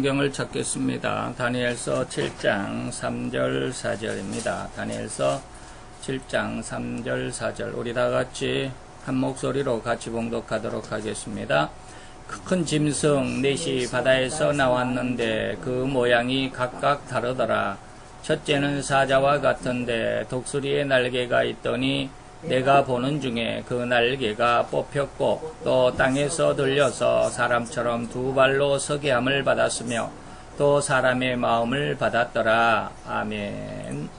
성경을 찾겠습니다. 다니엘서 7장 3절 4절입니다. 다니엘서 7장 3절 4절 우리 다같이 한 목소리로 같이 봉독하도록 하겠습니다. 큰 짐승 넷이 바다에서 나왔는데 그 모양이 각각 다르더라. 첫째는 사자와 같은데 독수리의 날개가 있더니 내가 보는 중에 그 날개가 뽑혔고 또 땅에서 들려서 사람처럼 두 발로 서게 함을 받았으며 또 사람의 마음을 받았더라. 아멘.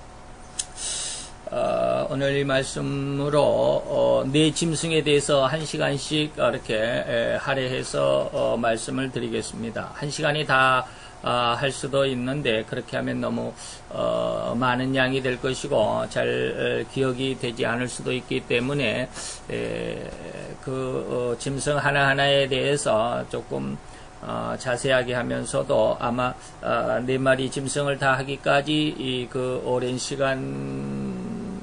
오늘 이 말씀으로 네 짐승에 대해서 1시간씩 이렇게 할애해서 말씀을 드리겠습니다. 1시간이 다 할 수도 있는데 그렇게 하면 너무 많은 양이 될 것이고 잘 기억이 되지 않을 수도 있기 때문에 짐승 하나하나에 대해서 조금 자세하게 하면서도 아마 4마리 짐승을 다 하기까지 그 오랜 시간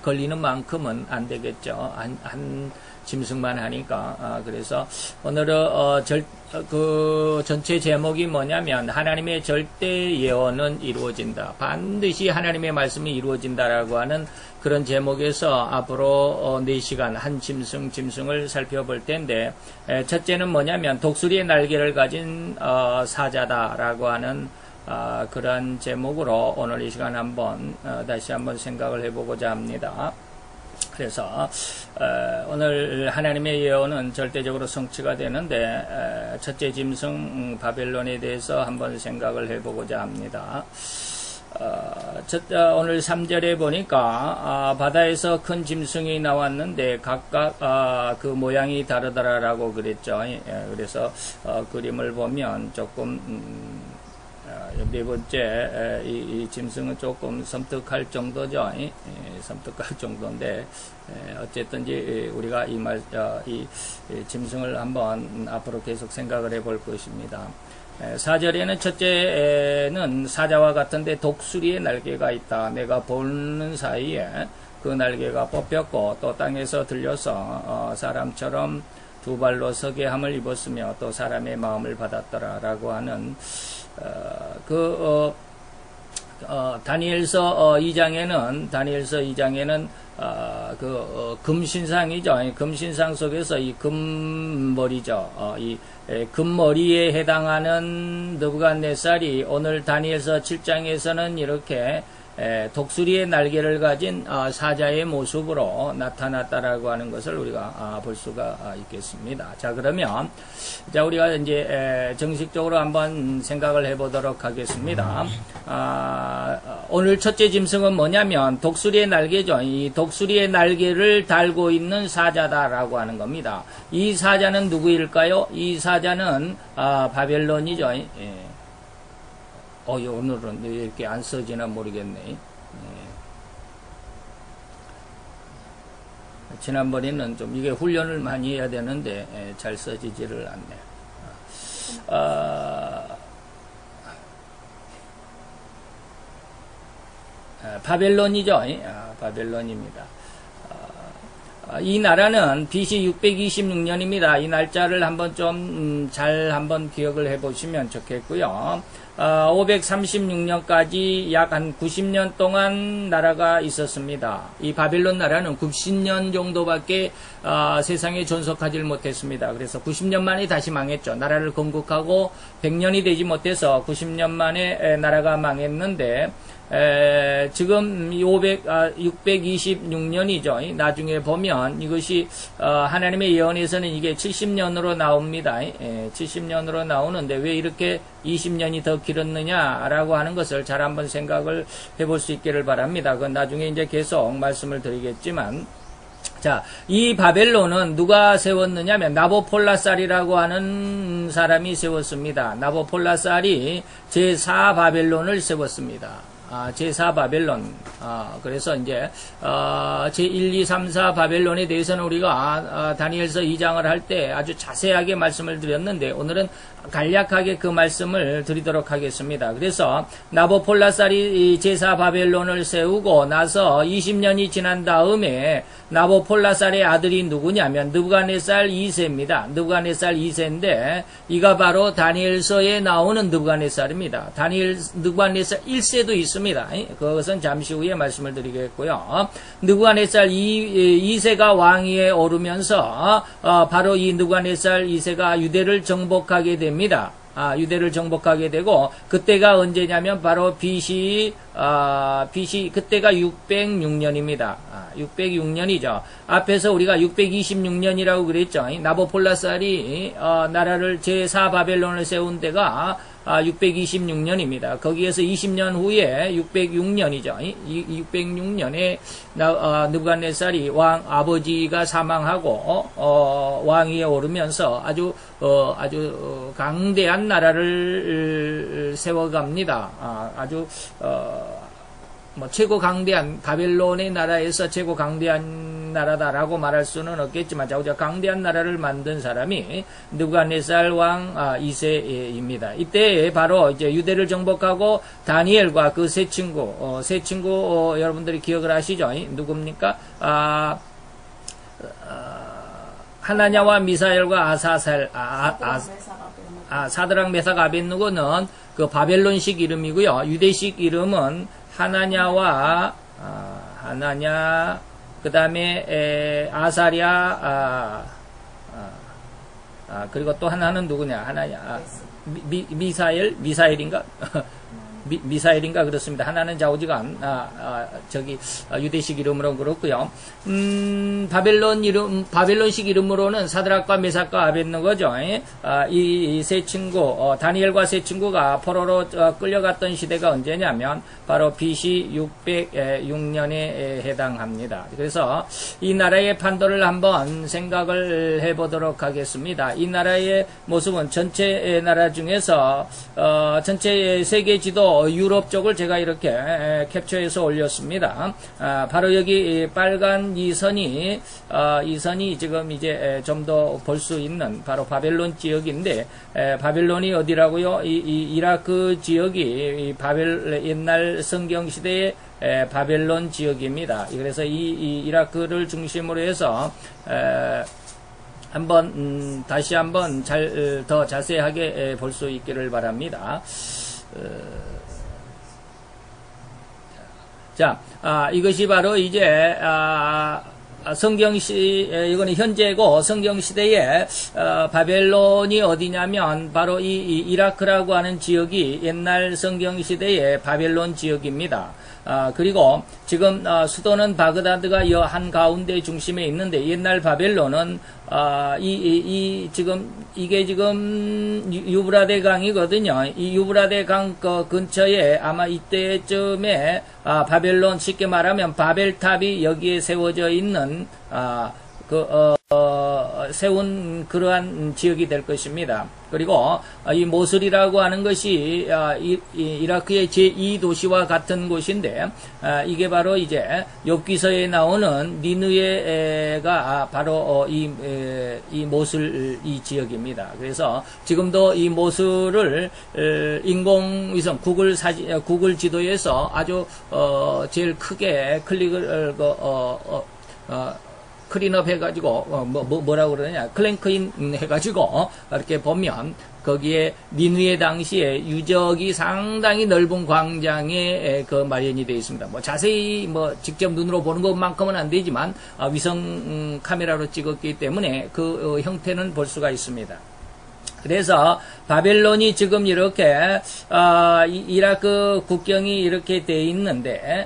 걸리는 만큼은 안 되겠죠. 한 짐승만 하니까. 그래서 오늘은 전체 제목이 뭐냐면 하나님의 절대 예언은 이루어진다. 반드시 하나님의 말씀이 이루어진다라고 하는 그런 제목에서 앞으로 4시간 한 짐승을 살펴볼 텐데, 첫째는 뭐냐면 독수리의 날개를 가진 사자다라고 하는 그런 제목으로 오늘 이 시간 다시 한번 생각을 해보고자 합니다. 그래서 오늘 하나님의 예언은 절대적으로 성취가 되는데 첫째 짐승 바벨론에 대해서 한번 생각을 해보고자 합니다. 오늘 3절에 보니까 바다에서 큰 짐승이 나왔는데 각각 그 모양이 다르더라라고 그랬죠. 그래서 그림을 보면 조금 네 번째 이 짐승은 조금 섬뜩할 정도죠. 섬뜩할 정도인데 어쨌든지 우리가 이 짐승을 한번 앞으로 계속 생각을 해볼 것입니다. 4절에는 첫째는 사자와 같은데 독수리의 날개가 있다. 내가 보는 사이에 그 날개가 뽑혔고 또 땅에서 들려서 사람처럼 두 발로 서게 함을 입었으며 또 사람의 마음을 받았더라 라고 하는 다니엘서 2장에는 금신상이죠. 금신상 속에서 이 금머리죠. 이 금머리에 해당하는 느부갓네살이 오늘 다니엘서 7장에서는 이렇게 독수리의 날개를 가진 사자의 모습으로 나타났다라고 하는 것을 우리가 볼 수가 있겠습니다. 자, 그러면 우리가 이제 정식적으로 한번 생각을 해보도록 하겠습니다. 오늘 첫째 짐승은 뭐냐면 독수리의 날개죠. 이 독수리의 날개를 달고 있는 사자다라고 하는 겁니다. 이 사자는 누구일까요? 이 사자는 바벨론이죠. 오늘은 이렇게 안 써지나 모르겠네. 지난번에는 좀 이게 훈련을 많이 해야 되는데 잘 써지지를 않네. 바벨론이죠. 바벨론입니다. 이 나라는 BC 626년입니다. 이 날짜를 한번 좀 잘 한번 기억을 해 보시면 좋겠고요. 536년까지 약 한 90년 동안 나라가 있었습니다. 이 바벨론 나라는 90년 정도밖에 세상에 존속하지 못했습니다. 그래서 90년 만에 다시 망했죠. 나라를 건국하고 100년이 되지 못해서 90년 만에 나라가 망했는데 지금 626년이죠. 나중에 보면 이것이 하나님의 예언에서는 이게 70년으로 나옵니다. 70년으로 나오는데 왜 이렇게 20년이 더 길었느냐라고 하는 것을 잘 한번 생각을 해볼 수 있기를 바랍니다. 그건 나중에 이제 계속 말씀을 드리겠지만, 자, 이 바벨론은 누가 세웠느냐면 나보폴라살이라고 하는 사람이 세웠습니다. 나보폴라살이 제4 바벨론을 세웠습니다. 제4 바벨론. 그래서 이제 제1, 2, 3, 4 바벨론에 대해서는 우리가 다니엘서 2장을 할 때 아주 자세하게 말씀을 드렸는데 오늘은 간략하게 그 말씀을 드리도록 하겠습니다. 그래서 나보폴라살이 제4 바벨론을 세우고 나서 20년이 지난 다음에 나보폴라살의 아들이 누구냐면 느부갓네살 2세입니다. 느부갓네살 2세인데 이가 바로 다니엘서에 나오는 느부갓네살입니다. 느부갓네살 1세도 있습니다. 그것은 잠시 후에 말씀을 드리겠고요. 느부갓네살 2세가 왕위에 오르면서 바로 이 느부갓네살 2세가 유대를 정복하게 됩니다. 유대를 정복하게 되고 그때가 언제냐면 바로 BC 그때가 606년입니다. 606년이죠. 앞에서 우리가 626년이라고 그랬죠. 나보폴라살이 나라를 제4 바벨론을 세운 때가 626년입니다. 거기에서 20년 후에 606년이죠. 606년에 느부갓네살이 왕 아버지가 사망하고 왕위에 오르면서 아주 강대한 나라를 세워갑니다. 최고 강대한 바벨론의 나라에서 최고 강대한 나라다라고 말할 수는 없겠지만 강대한 나라를 만든 사람이 느부갓네살 왕 2세입니다. 이때 바로 이제 유대를 정복하고 다니엘과 그 세 친구 여러분들이 기억을 하시죠? 누굽니까? 하나냐와 미사엘과 사드락 메삭 아벳느고는 그 바벨론식 이름이고요. 유대식 이름은 하나냐 그 다음에 아사랴 그리고 또 하나는 누구냐? 하나냐 미사엘인가? 미사일인가 그렇습니다. 하나는 좌우지간 유대식 이름으로 그렇고요. 바벨론식 이름으로는 사드락과 메삭과 아벳느고죠. 이 세 친구 다니엘과 세 친구가 포로로 끌려갔던 시대가 언제냐면 바로 BC 606년에 해당합니다. 그래서 이 나라의 판도를 한번 생각을 해보도록 하겠습니다. 이 나라의 모습은 전체 나라 중에서 전체 세계 지도 유럽 쪽을 제가 이렇게 캡처해서 올렸습니다. 바로 여기 빨간 이 선이 지금 이제 좀 더 볼 수 있는 바로 바벨론 지역인데 바벨론이 어디라고요? 이 이라크 지역이 옛날 성경 시대의 바벨론 지역입니다. 그래서 이 이라크를 중심으로 해서 다시 한번 더 자세하게 볼 수 있기를 바랍니다. 이것이 바로 이제 이거는 현재고 성경시대에 바벨론이 어디냐면 바로 이 이라크라고 하는 지역이 옛날 성경시대의 바벨론 지역입니다. 그리고 지금 수도는 바그다드가 이 한가운데 중심에 있는데 옛날 바벨론은 이게 지금 유브라데 강이거든요. 이 유브라데 강 근처에 아마 이때쯤에 바벨론 쉽게 말하면 바벨탑이 여기에 세워져 있는 세운 그러한 지역이 될 것입니다. 그리고 이 모슬이라고 하는 것이 이라크의 제2도시와 같은 곳인데 이게 바로 이제 욥기서에 나오는 니느웨가 바로 이 모슬 이 지역입니다. 그래서 지금도 이 모슬을 인공위성 구글 지도에서 아주 제일 크게 클릭을 클린업 해가지고 뭐라고 그러냐 클랭크인 해가지고 이렇게 보면 거기에 니느웨 당시에 유적이 상당히 넓은 광장에 마련이 되어 있습니다. 자세히 직접 눈으로 보는 것만큼은 안 되지만 위성 카메라로 찍었기 때문에 그 형태는 볼 수가 있습니다. 그래서 바벨론이 지금 이렇게 이라크 국경이 이렇게 돼 있는데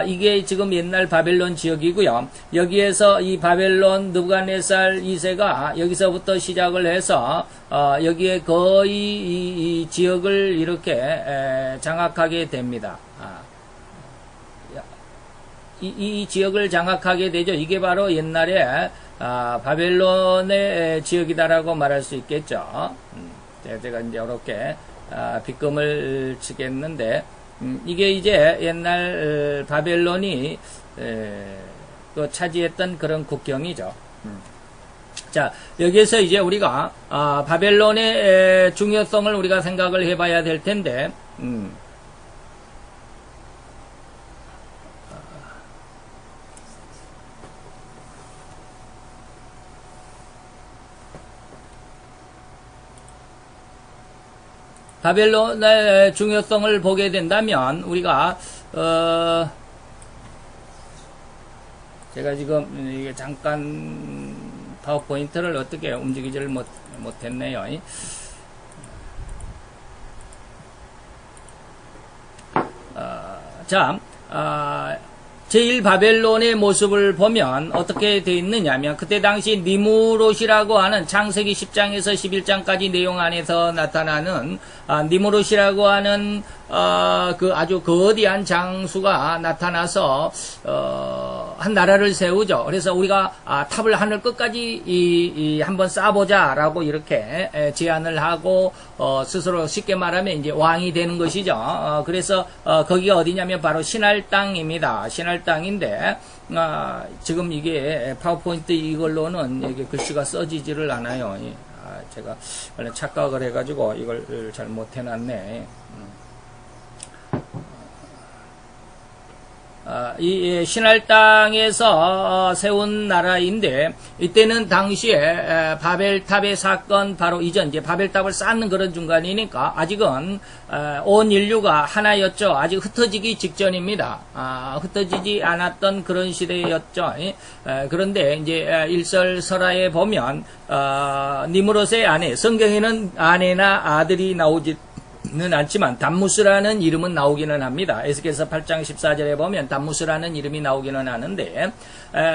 이게 지금 옛날 바벨론 지역이고요. 여기에서 이 바벨론 느부갓네살 2세가 여기서부터 시작을 해서 여기에 거의 이 지역을 이렇게 장악하게 됩니다. 이 지역을 장악하게 되죠. 이게 바로 옛날에 바벨론의 지역이다라고 말할 수 있겠죠. 제가 이제 이렇게 빗금을 치겠는데, 이게 이제 옛날 바벨론이 그 차지했던 그런 국경이죠. 자, 여기에서 이제 우리가 바벨론의 중요성을 우리가 생각을 해봐야 될 텐데, 바벨론의 중요성을 보게 된다면 우리가 제가 지금 이게 잠깐 파워포인트를 어떻게 움직이지를 못했네요. 자, 제1바벨론의 모습을 보면 어떻게 되어 있느냐면, 그때 당시 니무롯이라고 하는 창세기 10장에서 11장까지 내용 안에서 나타나는 니무롯이라고 하는 그 아주 거대한 장수가 나타나서 한 나라를 세우죠. 그래서 우리가 탑을 하늘 끝까지 한번 쌓아보자 라고 이렇게 제안을 하고 스스로 쉽게 말하면 이제 왕이 되는 것이죠. 그래서 거기가 어디냐면 바로 신할 땅입니다. 신할 땅인데 지금 이게 파워포인트 이걸로는 이게 글씨가 써지지를 않아요. 제가 원래 착각을 해가지고 이걸 잘 못해놨네. 이 신할 땅에서 세운 나라인데, 이때는 당시에 바벨탑의 사건 바로 이전, 이제 바벨탑을 쌓는 그런 중간이니까 아직은 온 인류가 하나였죠. 아직 흩어지기 직전입니다. 흩어지지 않았던 그런 시대였죠. 그런데 이제 일설설하에 보면 니무롯의 아내, 성경에는 아내나 아들이 나오지 는 않지만 담무스라는 이름은 나오기는 합니다. 에스겔서 8장 14절에 보면 담무스라는 이름이 나오기는 하는데,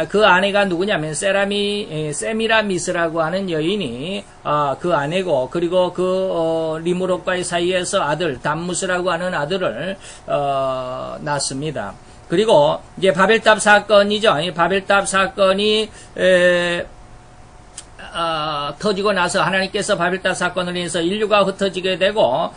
그 아내가 누구냐면 세미라미스라고 하는 여인이 그 아내고, 그리고 그 니무롯과의 사이에서 아들 담무스라고 하는 아들을 낳습니다. 그리고 이제 바벨탑 사건이죠. 이 바벨탑 사건이 터지고 나서 하나님께서 바벨탑 사건을 인해서 인류가 흩어지게 되고,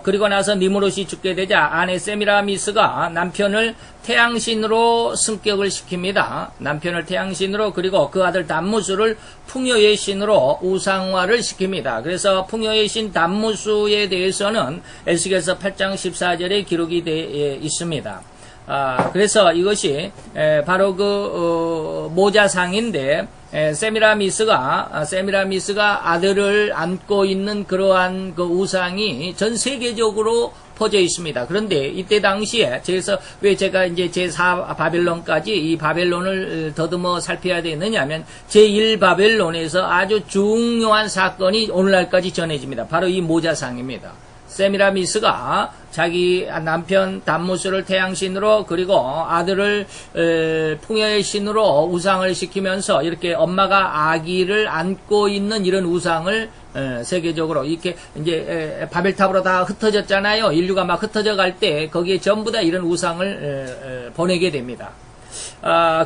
그리고 나서 니무롯이 죽게 되자 아내 세미라미스가 남편을 태양신으로 승격을 시킵니다. 남편을 태양신으로, 그리고 그 아들 담무스를 풍요의 신으로 우상화를 시킵니다. 그래서 풍요의 신 담무스에 대해서는 에스겔서 8장 14절에 기록이 되어 있습니다. 그래서 이것이 바로 그 모자상인데, 세미라미스가 아들을 안고 있는 그러한 그 우상이 전 세계적으로 퍼져 있습니다. 그런데 이때 당시에, 그래서 왜 제가 이제 제4 바벨론까지 이 바벨론을 더듬어 살펴야 되느냐면, 제1바벨론에서 아주 중요한 사건이 오늘날까지 전해집니다. 바로 이 모자상입니다. 세미라미스가 자기 남편 담무스를 태양신으로, 그리고 아들을 풍요의 신으로 우상을 시키면서 이렇게 엄마가 아기를 안고 있는 이런 우상을 세계적으로 이렇게 이제 바벨탑으로 다 흩어졌잖아요. 인류가 막 흩어져 갈 때 거기에 전부 다 이런 우상을 보내게 됩니다.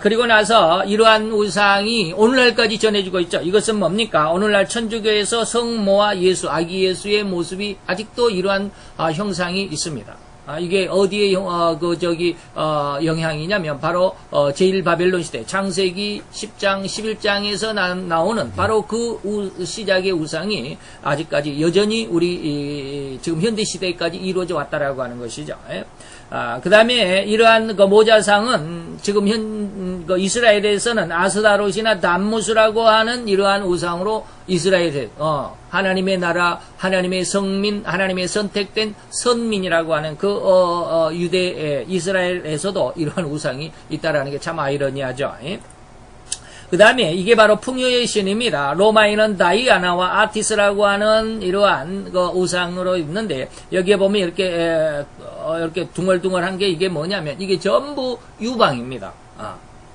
그리고 나서 이러한 우상이 오늘날까지 전해지고 있죠. 이것은 뭡니까? 오늘날 천주교에서 성모와 예수, 아기 예수의 모습이 아직도 이러한 형상이 있습니다. 이게 어디에 영향이냐면 바로 제1바벨론 시대 창세기 10장 11장에서 나오는 바로 그 시작의 우상이 아직까지 여전히 우리 지금 현대 시대까지 이루어져 왔다라고 하는 것이죠. 그 다음에 이러한 그 모자상은 지금 이스라엘에서는 아스다롯이나 담무스라고 하는 이러한 우상으로 이스라엘에 하나님의 나라, 하나님의 성민, 하나님의 선택된 선민이라고 하는 그 유대 이스라엘에서도 이러한 우상이 있다라는 게 참 아이러니하죠. 그 다음에 이게 바로 풍요의 신입니다. 로마에는 다이아나와 아티스라고 하는 이러한 그 우상으로 있는데, 여기에 보면 이렇게 둥얼둥얼한 게 이게 뭐냐면 이게 전부 유방입니다.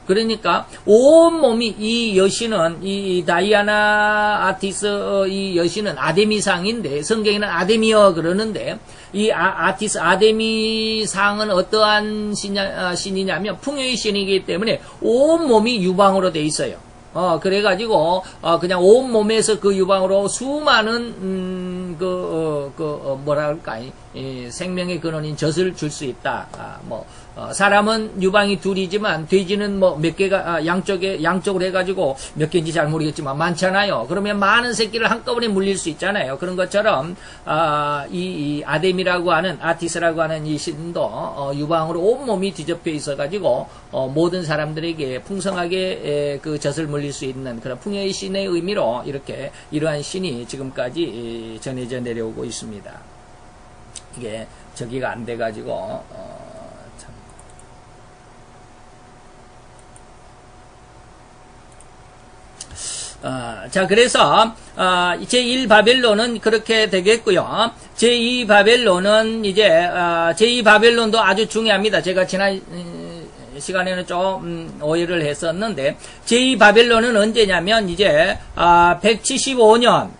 그러니까 온몸이 이 여신은, 이 다이아나 아티스 이 여신은 아데미상인데, 성경에는 아데미어 그러는데, 이 아티스 아데미상은 어떠한 신이냐면 풍요의 신이기 때문에 온몸이 유방으로 돼 있어요. 그래가지고, 그냥 온몸에서 그 유방으로 수많은, 뭐라 할까, 생명의 근원인 젖을 줄 수 있다. 사람은 유방이 둘이지만, 돼지는 뭐 몇 개가, 양쪽으로 해가지고 몇 개인지 잘 모르겠지만 많잖아요. 그러면 많은 새끼를 한꺼번에 물릴 수 있잖아요. 그런 것처럼, 이 아뎀이라고 하는, 아티스라고 하는 이 신도, 유방으로 온몸이 뒤덮여 있어가지고, 모든 사람들에게 풍성하게 그 젖을 물릴 수 있는 그런 풍요의 신의 의미로 이렇게 이러한 신이 지금까지 전해져 내려오고 있습니다. 이게 저기가 안 돼가지고 자, 그래서 제1바벨론은 그렇게 되겠고요. 제2바벨론은 이제 제2바벨론도 아주 중요합니다. 제가 지난 시간에는 좀 오해를 했었는데 제2바벨론은 언제냐면 이제 175년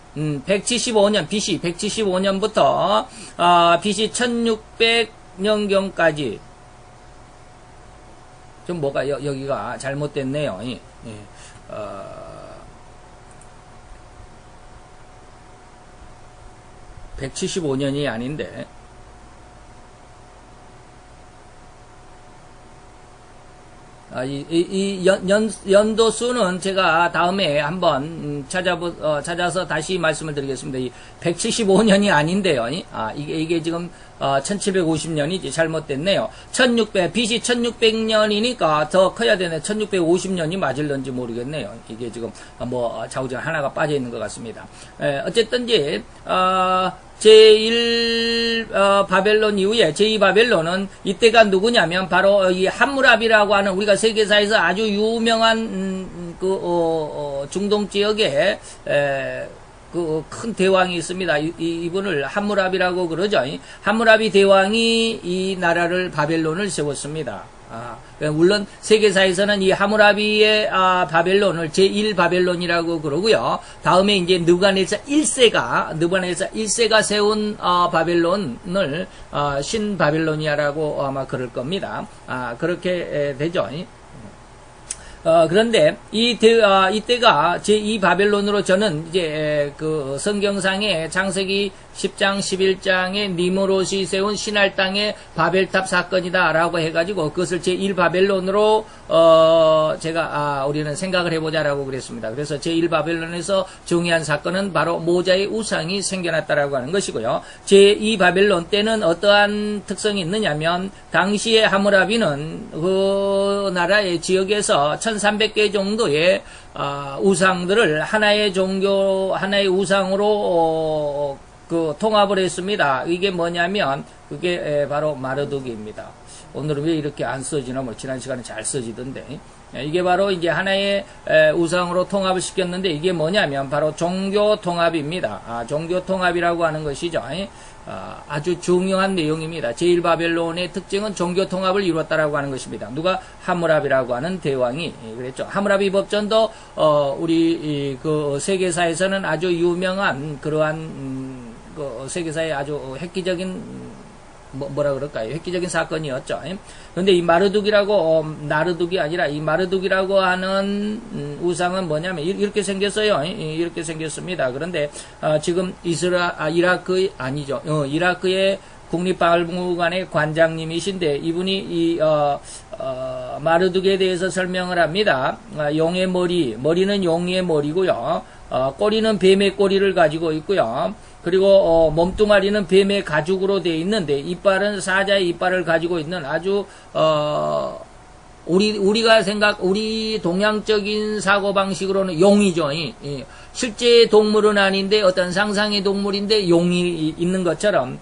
BC 175년부터 BC 1600년경까지 좀 뭐가 여기가 잘못됐네요. 175년이 아닌데 이 연도수는 제가 다음에 한번 찾아서 다시 말씀을 드리겠습니다. 이 175년이 아닌데요. 이게 지금 1750년이지 잘못됐네요. BC 1600년이니까 더 커야 되네. 1650년이 맞을런지 모르겠네요. 이게 지금 뭐 좌우지간 하나가 빠져 있는 것 같습니다. 어쨌든지 제1바벨론 이후에 제2바벨론은 이때가 누구냐면 바로 이 함무라비라고 하는 우리가 세계사에서 아주 유명한 중동 지역에 그 큰 대왕이 있습니다. 이분을 함무라비라고 그러죠. 함무라비 대왕이 이 나라를 바벨론을 세웠습니다. 물론 세계사에서는 이 하무라비의 바벨론을 제1바벨론이라고 그러고요. 다음에 이제 느부갓네살 1세가 세운 바벨론을 신바벨로니아라고 아마 그럴 겁니다. 그렇게 되죠. 그런데 이때가 제2바벨론으로 저는 이제 그 성경상의 창세기 10장 11장에 니므롯이 세운 신할 땅의 바벨탑 사건이다라고 해가지고 그것을 제1바벨론으로 제가 우리는 생각을 해보자라고 그랬습니다. 그래서 제1바벨론에서 중요한 사건은 바로 모자의 우상이 생겨났다라고 하는 것이고요. 제2바벨론 때는 어떠한 특성이 있느냐면 당시에 하무라비는 그 나라의 지역에서 1300개 정도의 우상들을 하나의 종교, 하나의 우상으로 통합을 했습니다. 이게 뭐냐면 그게 바로 마르두기입니다. 오늘은 왜 이렇게 안 써지나 뭐 지난 시간에 잘 써지던데 이게 바로 이제 하나의 우상으로 통합을 시켰는데 이게 뭐냐면 바로 종교 통합입니다. 종교 통합이라고 하는 것이죠. 아주 중요한 내용입니다. 제1바벨론의 특징은 종교 통합을 이루었다라고 하는 것입니다. 누가 함무라비라고 하는 대왕이 그랬죠. 함무라비 법전도 우리 그 세계사에서는 아주 유명한 그러한 그 세계사의 아주 획기적인 뭐라 그럴까요? 획기적인 사건이었죠. 그런데 이 마르둑이라고 나르둑이 아니라 이 마르둑이라고 하는 우상은 뭐냐면 이렇게 생겼어요. 이렇게 생겼습니다. 그런데 지금 이라크의 아니죠. 이라크의 국립박물관의 관장님이신데 이분이 이 마르둑에 대해서 설명을 합니다. 용의 머리는 용의 머리고요. 꼬리는 뱀의 꼬리를 가지고 있고요. 그리고 몸뚱아리는 뱀의 가죽으로 되어 있는데 이빨은 사자의 이빨을 가지고 있는 아주 우리 동양적인 사고방식으로는 용이죠. 실제 동물은 아닌데 어떤 상상의 동물인데 용이 있는 것처럼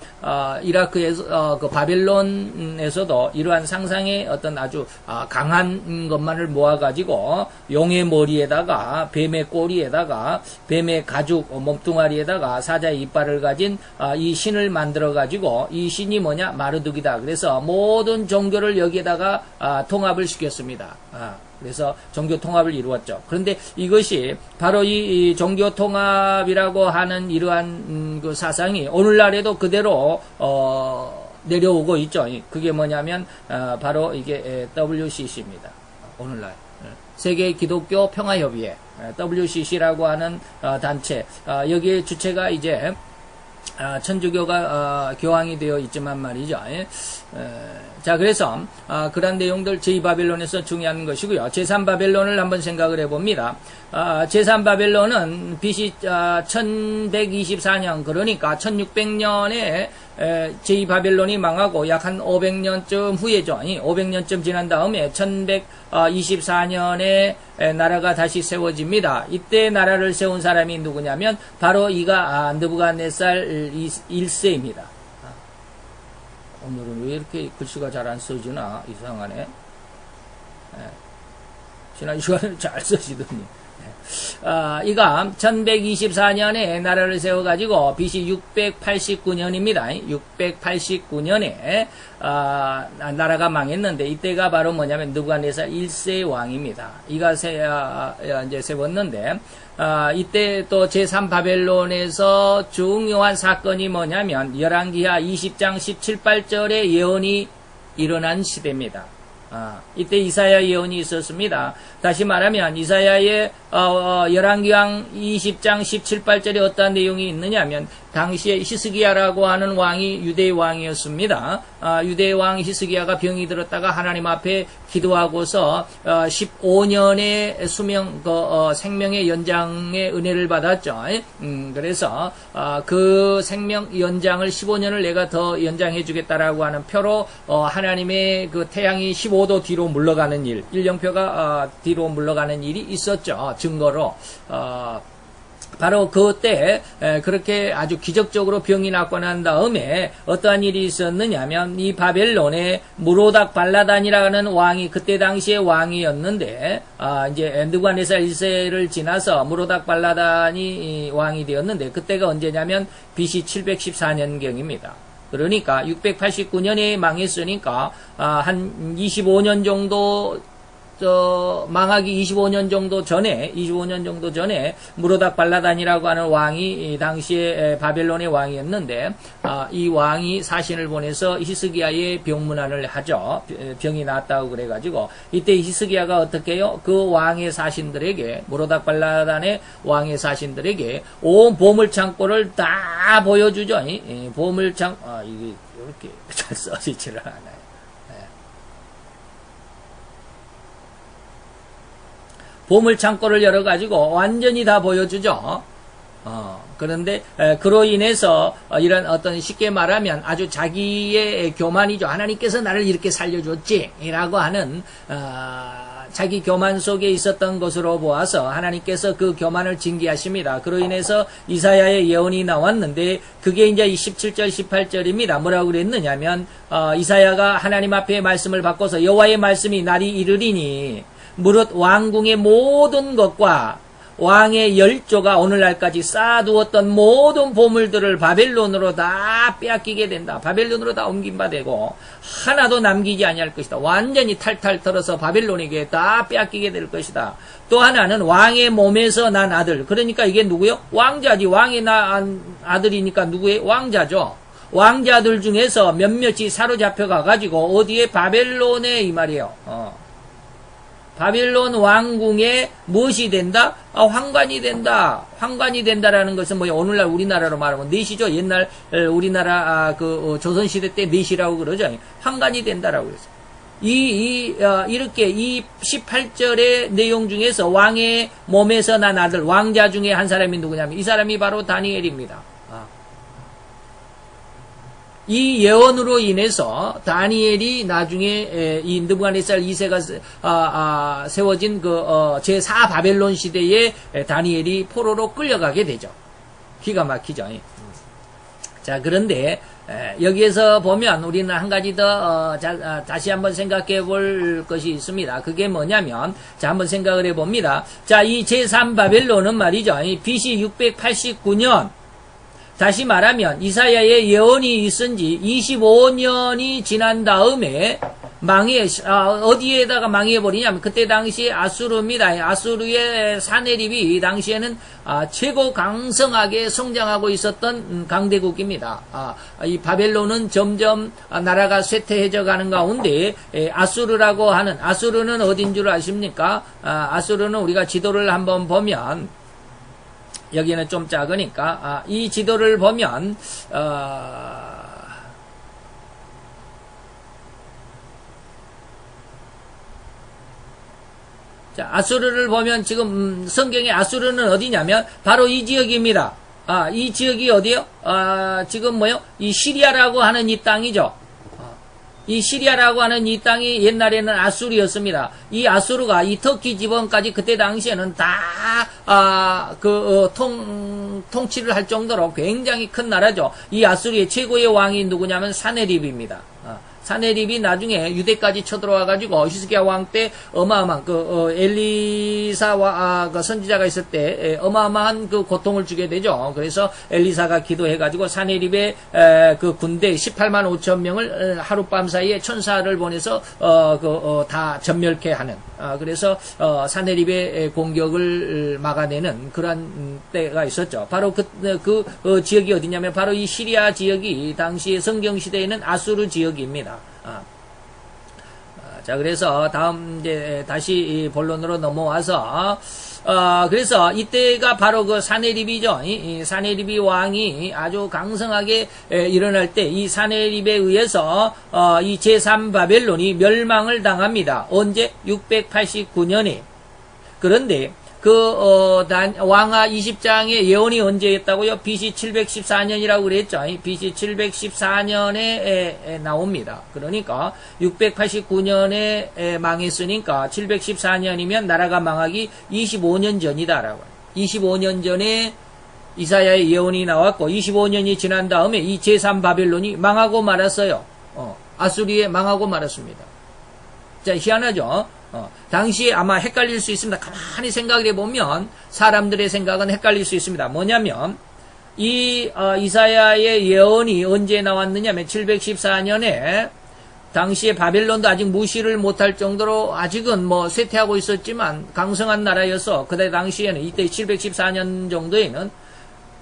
이라크에서 그 바벨론에서도 이러한 상상의 어떤 아주 강한 것만을 모아가지고 용의 머리에다가 뱀의 꼬리에다가 뱀의 가죽 몸뚱아리에다가 사자의 이빨을 가진 이 신을 만들어가지고 이 신이 뭐냐 마르둑이다. 그래서 모든 종교를 여기에다가 통합을 시켰습니다. 그래서 종교 통합을 이루었죠. 그런데 이것이 바로 이 종교 통합이라고 하는 이러한 그 사상이 오늘날에도 그대로 내려오고 있죠. 그게 뭐냐면 바로 이게 WCC입니다. 오늘날 세계 기독교 평화협의회, WCC라고 하는 단체, 여기에 주체가 이제 천주교가 교황이 되어 있지만 말이죠. 자, 그래서 그런 내용들 제2바벨론에서 중요한 것이고요. 제3바벨론을 한번 생각을 해봅니다. 제3바벨론은 BC 1124년, 그러니까 1600년에 제2바벨론이 망하고 약 한 500년쯤 후에죠. 500년쯤 지난 다음에 1124년에 나라가 다시 세워집니다. 이때 나라를 세운 사람이 누구냐면 바로 이가 느부갓네살 1세입니다. 오늘은 왜 이렇게 글씨가 잘 안 써지나 이상하네. 지난 시간에 잘 써지더니. 이가 1124년에 나라를 세워가지고 BC 689년입니다. 689년에 나라가 망했는데 이때가 바로 뭐냐면 느부갓네살 1세 왕입니다. 이가 이제 세웠는데 이때 또 제3바벨론에서 중요한 사건이 뭐냐면 열왕기하 20장 17, 8절의 예언이 일어난 시대입니다. 이때 이사야 예언이 있었습니다. 다시 말하면 이사야의 열왕기왕 20장 17, 8절에 어떤 내용이 있느냐면 당시에 히스기야라고 하는 왕이 유대의 왕이었습니다. 유대의 왕 히스기야가 병이 들었다가 하나님 앞에 기도하고서 15년의 수명, 생명의 연장의 은혜를 받았죠. 그래서 그 생명 연장을 15년을 내가 더 연장해 주겠다라고 하는 표로 하나님의 그 태양이 15도 뒤로 물러가는 일, 일령표가 뒤로 물러가는 일이 있었죠. 증거로. 바로 그때 그렇게 아주 기적적으로 병이 낫고 난 다음에 어떠한 일이 있었느냐면 이 바벨론에 무로닥 발라단이라는 왕이 그때 당시에 왕이었는데 이제 느부갓네살 1세를 지나서 무로닥 발라단이 왕이 되었는데 그때가 언제냐면 BC 714년경입니다. 그러니까 689년에 망했으니까 한 25년 정도 망하기 25년 정도 전에 무로닥 발라단이라고 하는 왕이 당시에 바벨론의 왕이었는데 이 왕이 사신을 보내서 히스기야의 병문안을 하죠. 병이 났다고 그래가지고 이때 히스기야가 어떻게 해요? 그 왕의 사신들에게 무로닥 발라단의 왕의 사신들에게 온 보물창고를 다 보여주죠. 보물창 이게 이렇게 잘 써지지를 않아요. 보물창고를 열어가지고 완전히 다 보여주죠. 그런데 그로 인해서 이런 어떤 쉽게 말하면 아주 자기의 교만이죠. 하나님께서 나를 이렇게 살려줬지 라고 하는 자기 교만 속에 있었던 것으로 보아서 하나님께서 그 교만을 징계하십니다. 그로 인해서 이사야의 예언이 나왔는데 그게 이제 17절 18절입니다. 뭐라고 그랬느냐면 이사야가 하나님 앞에 말씀을 받고서 여호와의 말씀이 날이 이르리니 무릇 왕궁의 모든 것과 왕의 열조가 오늘날까지 쌓아두었던 모든 보물들을 바벨론으로 다 빼앗기게 된다. 바벨론으로 다 옮긴 바 되고 하나도 남기지 아니할 것이다. 완전히 탈탈 털어서 바벨론에게 다 빼앗기게 될 것이다. 또 하나는 왕의 몸에서 난 아들. 그러니까 이게 누구요? 왕자지. 왕이 낳은 아들이니까 누구의? 왕자죠. 왕자들 중에서 몇몇이 사로잡혀 가가지고 어디에? 바벨론에 이 말이에요. 바벨론 왕궁에 무엇이 된다? 황관이 된다. 황관이 된다라는 것은 뭐야? 오늘날 우리나라로 말하면 넷이죠. 옛날 우리나라 조선시대 때 넷이라고 그러죠. 황관이 된다라고 그랬어요. 이렇게 이 18절의 내용 중에서 왕의 몸에서 난 아들, 왕자 중에 한 사람이 누구냐면 이 사람이 바로 다니엘입니다. 이 예언으로 인해서 다니엘이 나중에 이 느부갓네살 2세가 세워진 제4 바벨론 시대에 다니엘이 포로로 끌려가게 되죠. 기가 막히죠. 자, 그런데 여기에서 보면 우리는 한 가지 더 다시 한번 생각해 볼 것이 있습니다. 그게 뭐냐면 자, 한번 생각을 해 봅니다. 자, 이 제3 바벨론은 말이죠. BC 689년 다시 말하면 이사야의 예언이 있은 지 25년이 지난 다음에 어디에다가 망해버리냐면, 그때 당시 아수르입니다. 아수르의 사내립이 이 당시에는 최고 강성하게 성장하고 있었던 강대국입니다. 이 바벨론은 점점 나라가 쇠퇴해져 가는 가운데, 아수르는 어딘 줄 아십니까? 아수르는 우리가 지도를 한번 보면, 여기는 좀 작으니까, 이 지도를 보면, 자, 아수르를 보면 지금 성경에 아수르는 어디냐면 바로 이 지역입니다. 이 지역이 어디요? 지금 뭐요? 이 시리아라고 하는 이 땅이죠. 이 시리아라고 하는 이 땅이 옛날에는 아수르였습니다. 이 아수르가 이 터키 지방까지 그때 당시에는 다 통치를 할 정도로 굉장히 큰 나라죠. 이 아수르의 최고의 왕이 누구냐면 사네립입니다. 사네립이 나중에 유대까지 쳐들어와가지고 히스기야 왕 때 어마어마한 엘리사와 선지자가 있을 때 어마어마한 고통을 주게 되죠. 그래서 엘리사가 기도해가지고 사네립의 그 군대 18만 5천 명을 하룻밤 사이에 천사를 보내서 다 전멸케 하는 그래서 사네립의 공격을 막아내는 그런 때가 있었죠. 바로 그 지역이 어디냐면 바로 이 시리아 지역이 당시 성경 시대에는 아수르 지역입니다. 자, 그래서 다음 이제 다시 본론으로 넘어와서 그래서 이때가 바로 그 사네립이죠. 이 사네립이 왕이 아주 강성하게 일어날 때 이 사네립에 의해서 이 제3바벨론이 멸망을 당합니다. 언제? 689년에. 그런데 왕하 20장의 예언이 언제였다고요? BC 714년이라고 그랬죠. BC 714년에 나옵니다. 그러니까 689년에 망했으니까 714년이면 나라가 망하기 25년 전이다라고. 25년 전에 이사야의 예언이 나왔고 25년이 지난 다음에 이 제3바벨론이 망하고 말았어요. 아수리에 망하고 말았습니다. 자, 희한하죠? 당시에 아마 헷갈릴 수 있습니다. 가만히 생각을 해보면 사람들의 생각은 헷갈릴 수 있습니다. 뭐냐면 이사야의 예언이 언제 나왔느냐면 714년에 당시에 바벨론도 아직 무시를 못할 정도로 아직은 뭐 쇠퇴하고 있었지만 강성한 나라여서 그때 당시에는 이때 714년 정도에는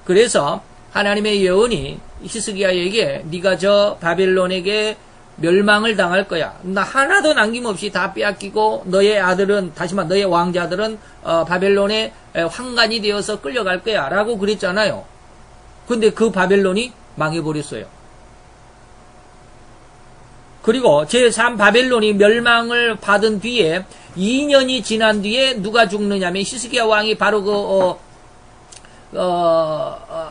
그래서 하나님의 예언이 히스기야에게 네가 저 바벨론에게 멸망을 당할 거야. 나 하나도 남김없이 다 빼앗기고 너의 아들은 다시만 너의 왕자들은 바벨론의 황관이 되어서 끌려갈 거야 라고 그랬잖아요. 근데 그 바벨론이 망해버렸어요. 그리고 제3바벨론이 멸망을 받은 뒤에 2년이 지난 뒤에 누가 죽느냐면 히스기야 왕이 바로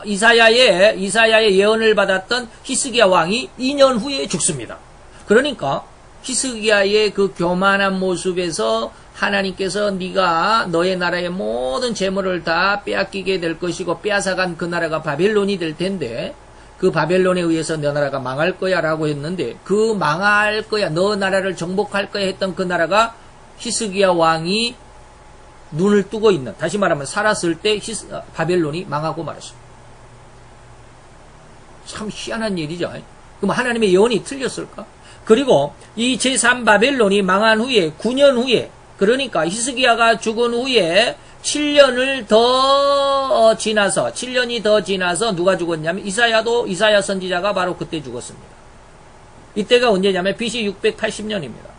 이사야의 예언을 받았던 히스기야 왕이 2년 후에 죽습니다. 그러니까 히스기야의 그 교만한 모습에서 하나님께서 네가 너의 나라의 모든 재물을 다 빼앗기게 될 것이고 빼앗아간 그 나라가 바벨론이 될 텐데 그 바벨론에 의해서 너 나라가 망할 거야 라고 했는데 그 망할 거야 너 나라를 정복할 거야 했던 그 나라가 히스기야 왕이 눈을 뜨고 있는 다시 말하면 살았을 때 바벨론이 망하고 말았습니다. 참 희한한 일이죠. 그럼 하나님의 예언이 틀렸을까? 그리고 이 제3바벨론이 망한 후에 9년 후에 그러니까 히스기야가 죽은 후에 7년이 더 지나서 누가 죽었냐면 이사야 선지자가 바로 그때 죽었습니다. 이때가 언제냐면 BC 680년입니다.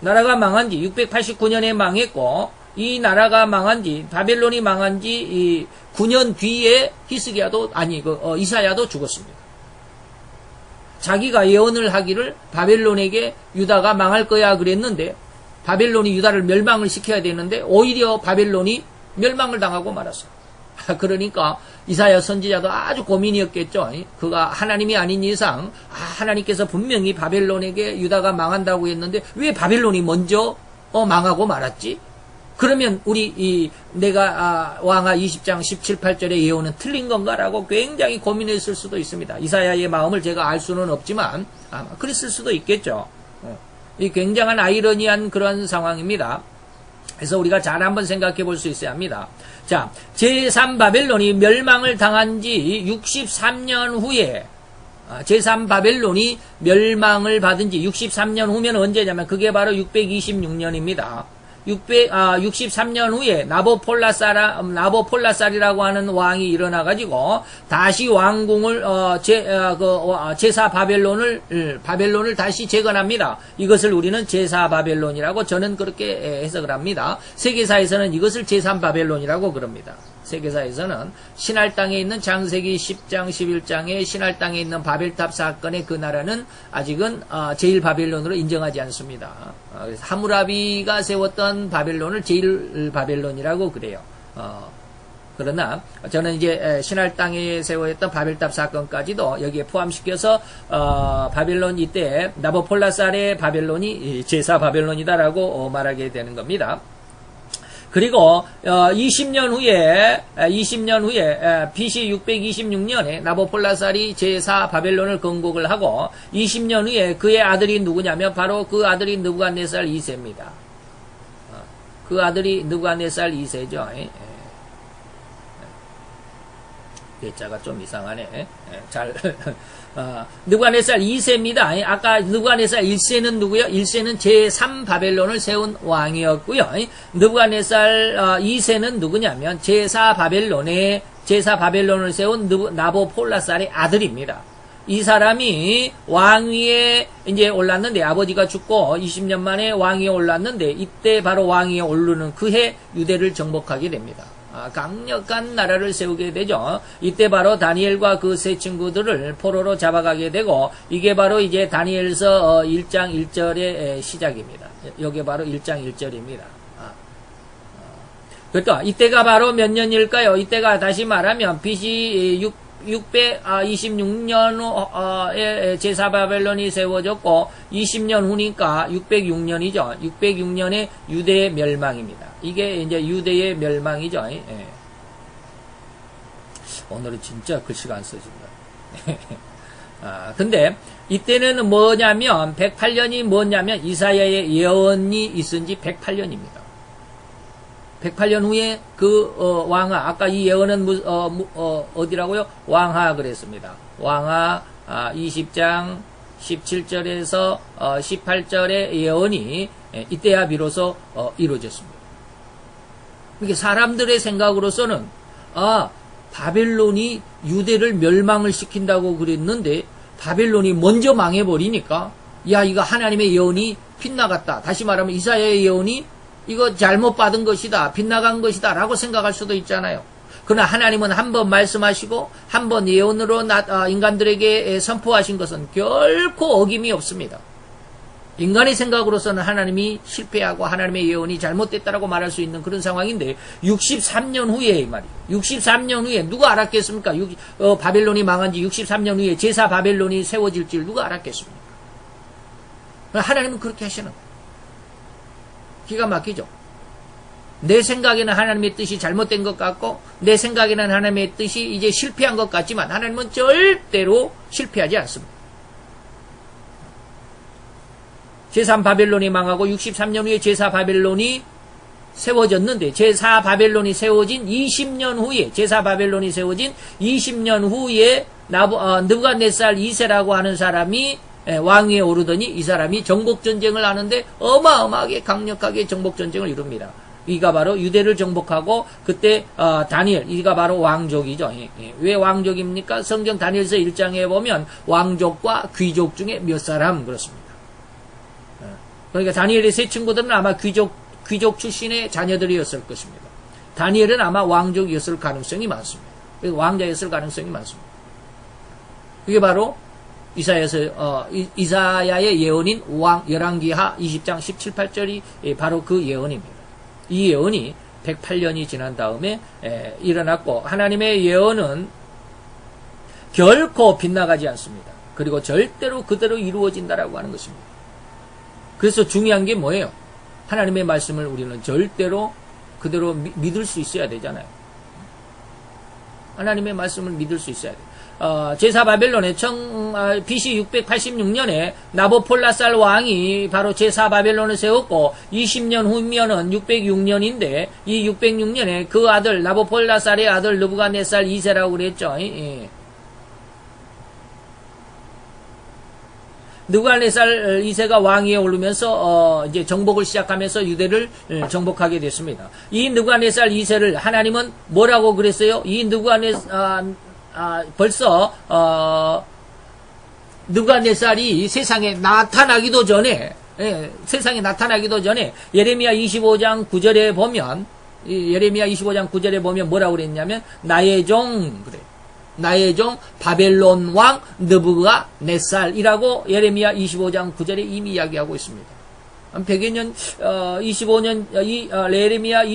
나라가 망한 지 689년에 망했고 이 나라가 망한 지 바벨론이 망한 지 9년 뒤에 이사야도 죽었습니다. 자기가 예언을 하기를 바벨론에게 유다가 망할 거야 그랬는데 바벨론이 유다를 멸망을 시켜야 되는데 오히려 바벨론이 멸망을 당하고 말았어요. 그러니까 이사야 선지자도 아주 고민이었겠죠. 그가 하나님이 아닌 이상 하나님께서 분명히 바벨론에게 유다가 망한다고 했는데 왜 바벨론이 먼저 망하고 말았지? 그러면 내가 왕하 20장 17, 8절의 예언은 틀린 건가라고 굉장히 고민했을 수도 있습니다. 이사야의 마음을 제가 알 수는 없지만 아마 그랬을 수도 있겠죠. 이 굉장한 아이러니한 그런 상황입니다. 그래서 우리가 잘 한번 생각해 볼 수 있어야 합니다. 자, 제3바벨론이 멸망을 당한 지 63년 후에 제3바벨론이 멸망을 받은 지 63년 후면 언제냐면 그게 바로 626년입니다. 63년 후에 나보폴라살이라고 하는 왕이 일어나가지고 다시 왕궁을 바벨론을 다시 재건합니다. 이것을 우리는 제4바벨론이라고 저는 그렇게 해석을 합니다. 세계사에서는 이것을 제3바벨론이라고 그럽니다. 세계사에서는 신할 땅에 있는 창세기 10장 11장의 신할 땅에 있는 바벨탑 사건의 그 나라는 아직은 제1바벨론으로 인정하지 않습니다. 그래서 하무라비가 세웠던 바벨론을 제1바벨론이라고 그래요. 그러나 저는 이제 신할 땅에 세워졌던 바벨탑 사건까지도 여기에 포함시켜서 바벨론 이때 나보폴라살의 바벨론이 제4바벨론이다라고 말하게 되는 겁니다. 그리고 20년 후에 BC 626년에 나보폴라살이 제4바벨론을 건국을 하고 20년 후에 그의 아들이 누구냐면 바로 그 아들이 느부갓네살 2세입니다. 그 아들이 느부갓네살 2세죠. 글자가 좀 이상하네. 느부갓네살 2세입니다. 아까 느부갓네살 1세는 누구요? 1세는 제3바벨론을 세운 왕이었고요. 느부갓네살 2세는 누구냐면 제4바벨론을 세운 나보폴라살의 아들입니다. 이 사람이 왕위에 이제 올랐는데 아버지가 죽고 20년 만에 왕위에 올랐는데 이때 바로 왕위에 오르는 그해 유대를 정복하게 됩니다. 강력한 나라를 세우게 되죠. 이때 바로 다니엘과 그 세 친구들을 포로로 잡아가게 되고 이게 바로 이제 다니엘서 1장 1절의 시작입니다. 이게 바로 1장 1절입니다. 그러니까 이때가 바로 몇 년일까요? 이때가 다시 말하면 BC 626년에 제4바벨론이 세워졌고 20년 후니까 606년이죠. 606년에 유대의 멸망입니다. 이게 이제 유대의 멸망이죠. 오늘은 진짜 글씨가 안 써진다. 근데 이때는 뭐냐면 108년이 뭐냐면 이사야의 예언이 있은 지 108년입니다. 108년 후에 그 왕하, 아까 이 예언은 어디라고요? 왕하 그랬습니다. 왕하 20장 17절에서 18절의 예언이 이때야 비로소 이루어졌습니다. 이게 사람들의 생각으로서는 바벨론이 유대를 멸망을 시킨다고 그랬는데 바벨론이 먼저 망해버리니까 야 이거 하나님의 예언이 빗나갔다. 다시 말하면 이사야의 예언이 이거 잘못 받은 것이다. 빗나간 것이다. 라고 생각할 수도 있잖아요. 그러나 하나님은 한 번 말씀하시고 한 번 예언으로 인간들에게 선포하신 것은 결코 어김이 없습니다. 인간의 생각으로서는 하나님이 실패하고 하나님의 예언이 잘못됐다라고 말할 수 있는 그런 상황인데 63년 후에 이 말이에요. 63년 후에 누가 알았겠습니까? 바벨론이 망한 지 63년 후에 제4 바벨론이 세워질 줄 누가 알았겠습니까? 하나님은 그렇게 하시는 거예요. 기가 막히죠. 내 생각에는 하나님의 뜻이 잘못된 것 같고 내 생각에는 하나님의 뜻이 이제 실패한 것 같지만 하나님은 절대로 실패하지 않습니다. 제3바벨론이 망하고 63년 후에 제4바벨론이 세워졌는데 제4바벨론이 세워진 20년 후에 제4바벨론이 세워진 20년 후에 느부갓네살 2세라고 하는 사람이 왕위에 오르더니 이 사람이 정복전쟁을 하는데 어마어마하게 강력하게 정복전쟁을 이룹니다. 이가 바로 유대를 정복하고 그때 다니엘 이가 바로 왕족이죠. 왜 왕족입니까? 성경 다니엘서 1장에 보면 왕족과 귀족 중에 몇 사람 그렇습니다. 그러니까 다니엘의 세 친구들은 아마 귀족 출신의 자녀들이었을 것입니다. 다니엘은 아마 왕족이었을 가능성이 많습니다. 왕자였을 가능성이 많습니다. 그게 바로 이사야의 예언인 열왕기하 20장 17, 18절이 바로 그 예언입니다. 이 예언이 108년이 지난 다음에 일어났고 하나님의 예언은 결코 빗나가지 않습니다. 그리고 절대로 그대로 이루어진다라고 하는 것입니다. 그래서 중요한 게 뭐예요? 하나님의 말씀을 우리는 절대로 그대로 믿을 수 있어야 되잖아요. 하나님의 말씀을 믿을 수 있어야 돼요. 제4바벨론의 BC 686년에 나보폴라살 왕이 바로 제4바벨론을 세웠고 20년 후면은 606년인데 이 606년에 그 아들 나보폴라살의 아들 느부갓네살 2세라고 그랬죠. 느부갓네살 2세가 왕위에 오르면서 이제 정복을 시작하면서 유대를 정복하게 됐습니다. 이 느부갓네살 2세를 하나님은 뭐라고 그랬어요? 이 벌써 느부갓네살이 세상에 나타나기도 전에 예레미야 25장 9절에 보면 뭐라고 그랬냐면 나의 종 바벨론 왕 느부갓네살이라고 예레미야 25장 9절에 이미 이야기하고 있습니다. 한 100여 년, 25년, 예레미야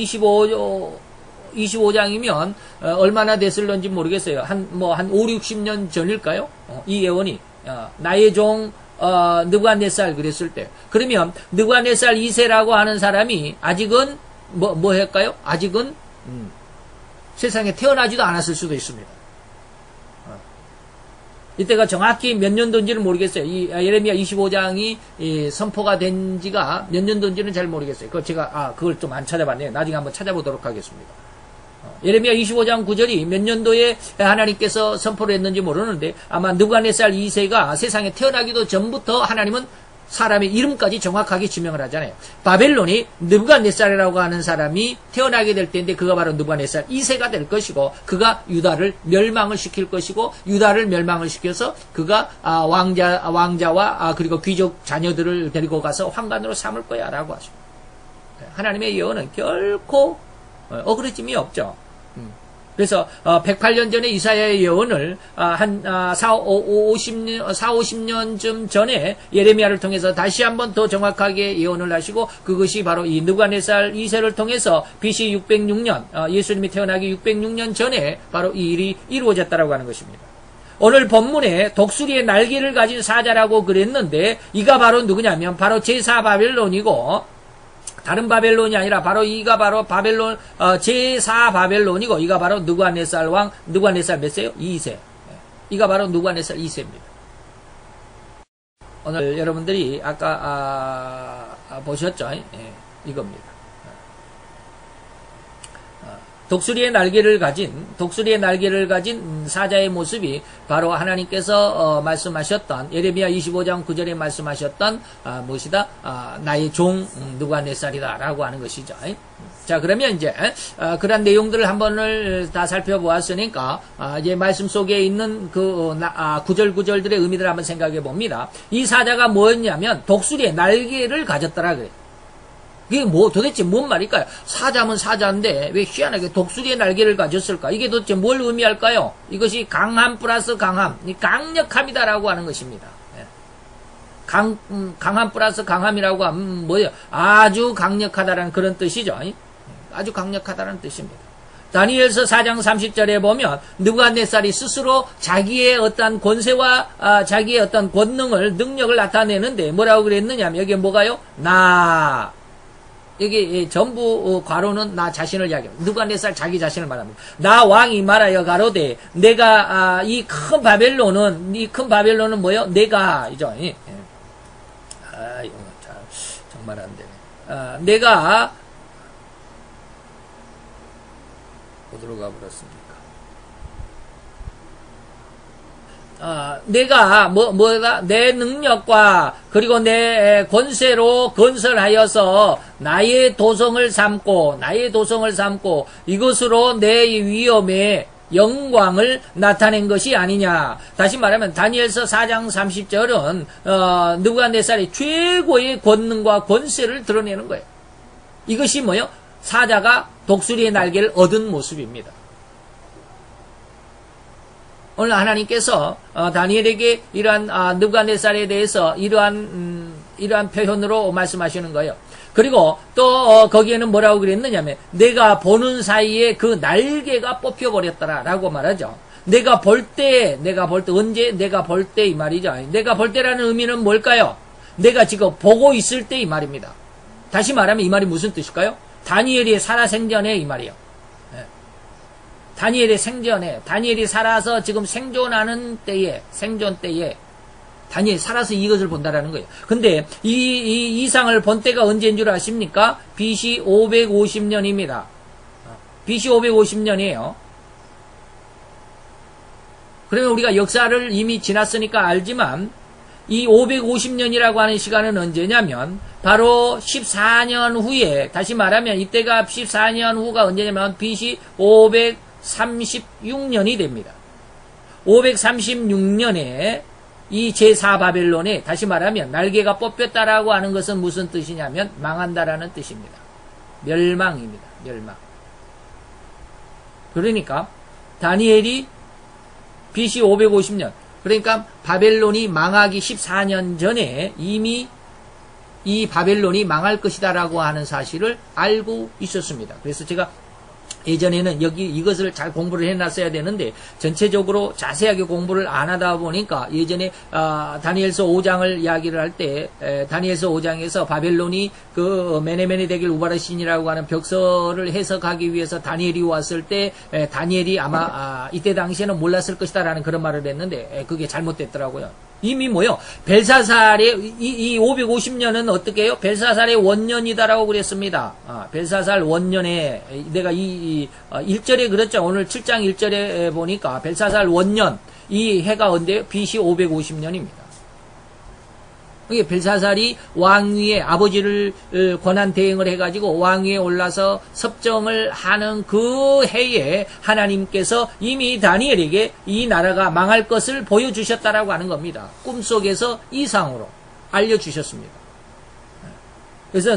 25장이면 얼마나 됐을런지 모르겠어요. 한 5, 60년 전일까요? 이 예언이 나의 종 느부갓네살 그랬을 때. 그러면 느부갓네살 2세라고 하는 사람이 아직은 뭐 할까요? 아직은 세상에 태어나지도 않았을 수도 있습니다. 이때가 정확히 몇 년도인지는 모르겠어요. 이 예레미야 25장이 선포가 된 지가 몇 년도인지는 잘 모르겠어요. 그걸 제가 그걸 좀 안 찾아봤네요. 나중에 한번 찾아보도록 하겠습니다. 예레미야 25장 9절이 몇 년도에 하나님께서 선포를 했는지 모르는데 아마 느부갓네살 2세가 세상에 태어나기도 전부터 하나님은 사람의 이름까지 정확하게 지명을 하잖아요. 바벨론이 느부갓네살이라고 하는 사람이 태어나게 될 때인데 그가 바로 느부갓네살 2세가 될 것이고 그가 유다를 멸망을 시킬 것이고 유다를 멸망을 시켜서 그가 왕자와 그리고 귀족 자녀들을 데리고 가서 황관으로 삼을 거야 라고 하죠. 하나님의 예언은 결코 어그러짐이 없죠. 그래서 108년 전에 이사야의 예언을 한 50년쯤 전에 예레미야를 통해서 다시 한번 더 정확하게 예언을 하시고 그것이 바로 이 느부갓네살 2세를 통해서 BC 606년 예수님이 태어나기 606년 전에 바로 이 일이 이루어졌다라고 하는 것입니다. 오늘 본문에 독수리의 날개를 가진 사자라고 그랬는데 이가 바로 누구냐면 바로 제4바벨론이고 다른 바벨론이 아니라 바로 이가 바로 바벨론 제4 바벨론이고 이가 바로 느부갓네살 왕 느부갓네살 몇 세요? 2세. 이가 바로 느부갓네살 2세입니다. 오늘 여러분들이 아까 보셨죠? 이겁니다. 독수리의 날개를 가진 사자의 모습이 바로 하나님께서 말씀하셨던 예레미야 25장 9절에 말씀하셨던 무엇이다? 나의 종 느부갓네살이다라고 하는 것이죠. 자, 그러면 이제 그런 내용들을 한 번을 다 살펴보았으니까 이제 말씀 속에 있는 그 구절구절들의 의미들을 한번 생각해 봅니다. 이 사자가 뭐였냐면 독수리의 날개를 가졌더라 그래요. 이게 도대체 뭔 말일까요? 사자면 사자인데 왜 희한하게 독수리의 날개를 가졌을까? 이게 도대체 뭘 의미할까요? 이것이 강함 플러스 강함, 강력함이다라고 하는 것입니다. 강함 플러스 강함이라고 하면 뭐예요? 아주 강력하다라는 그런 뜻이죠. 아주 강력하다는 뜻입니다. 다니엘서 4장 30절에 보면 느부갓네살이 스스로 자기의 어떤 권세와 자기의 어떤 권능을 능력을 나타내는데 뭐라고 그랬느냐면 여기에 뭐가요? 여기 전부 괄호는 나 자신을 이야기합니다. 느부갓네살 자기 자신을 말합니다. 나 왕이 말하여 가로되 내가 이 큰 바벨론은 뭐요? 내가 이죠. 이거 정말 안 되네. 내가 어디로 가버렸습니까? 내가 뭐다 내 능력과 그리고 내 권세로 건설하여서 나의 도성을 삼고 이것으로 내 위엄의 영광을 나타낸 것이 아니냐. 다시 말하면 다니엘서 4장 30절은 느부갓네살이 최고의 권능과 권세를 드러내는 거예요. 이것이 뭐요? 사자가 독수리의 날개를 얻은 모습입니다. 오늘 하나님께서 다니엘에게 이러한 느부갓네살에 대해서 이러한 표현으로 말씀하시는 거예요. 그리고 또 거기에는 뭐라고 그랬느냐면 내가 보는 사이에 그 날개가 뽑혀버렸더라라고 말하죠. 내가 볼 때 언제? 내가 볼 때 이 말이죠. 내가 볼 때라는 의미는 뭘까요? 내가 지금 보고 있을 때 이 말입니다. 다시 말하면 이 말이 무슨 뜻일까요? 다니엘이 살아생전에 이 말이에요. 다니엘이 살아서 지금 생존 때에 다니엘이 살아서 이것을 본다라는 거예요. 근데 이 이상을 본 때가 언제인 줄 아십니까? BC 550년입니다. BC 550년이에요. 그러면 우리가 역사를 이미 지났으니까 알지만 이 550년이라고 하는 시간은 언제냐면 바로 14년 후에, 다시 말하면 이때가 14년 후가 언제냐면 BC 536년이 됩니다. 536년에 이 제4바벨론에, 다시 말하면 날개가 뽑혔다라고 하는 것은 무슨 뜻이냐면 망한다라는 뜻입니다. 멸망입니다. 멸망. 그러니까 다니엘이 BC 550년, 그러니까 바벨론이 망하기 14년 전에 이미 이 바벨론이 망할 것이다라고 하는 사실을 알고 있었습니다. 그래서 제가 예전에는 이것을 잘 공부를 해놨어야 되는데 전체적으로 자세하게 공부를 안 하다 보니까 예전에 다니엘서 5장을 이야기를 할 때 다니엘서 5장에서 바벨론이 그 메네메네 대길 우바르신이라고 하는 벽서를 해석하기 위해서 다니엘이 왔을 때 다니엘이 아마 이때 당시에는 몰랐을 것이다라는 그런 말을 했는데 그게 잘못됐더라고요. 이미 벨사살의 이 550년은 어떻게 해요? 벨사살의 원년이다라고 그랬습니다. 벨사살 원년에 내가 이 1절에 그랬죠. 오늘 7장 1절에 보니까 벨사살 원년, 이 해가 언제요? BC 550년입니다. 이게 벨사살이 왕위에 아버지를 권한 대행을 해가지고 왕위에 올라서 섭정을 하는 그 해에 하나님께서 이미 다니엘에게 이 나라가 망할 것을 보여주셨다라고 하는 겁니다. 꿈속에서 이상으로 알려주셨습니다. 그래서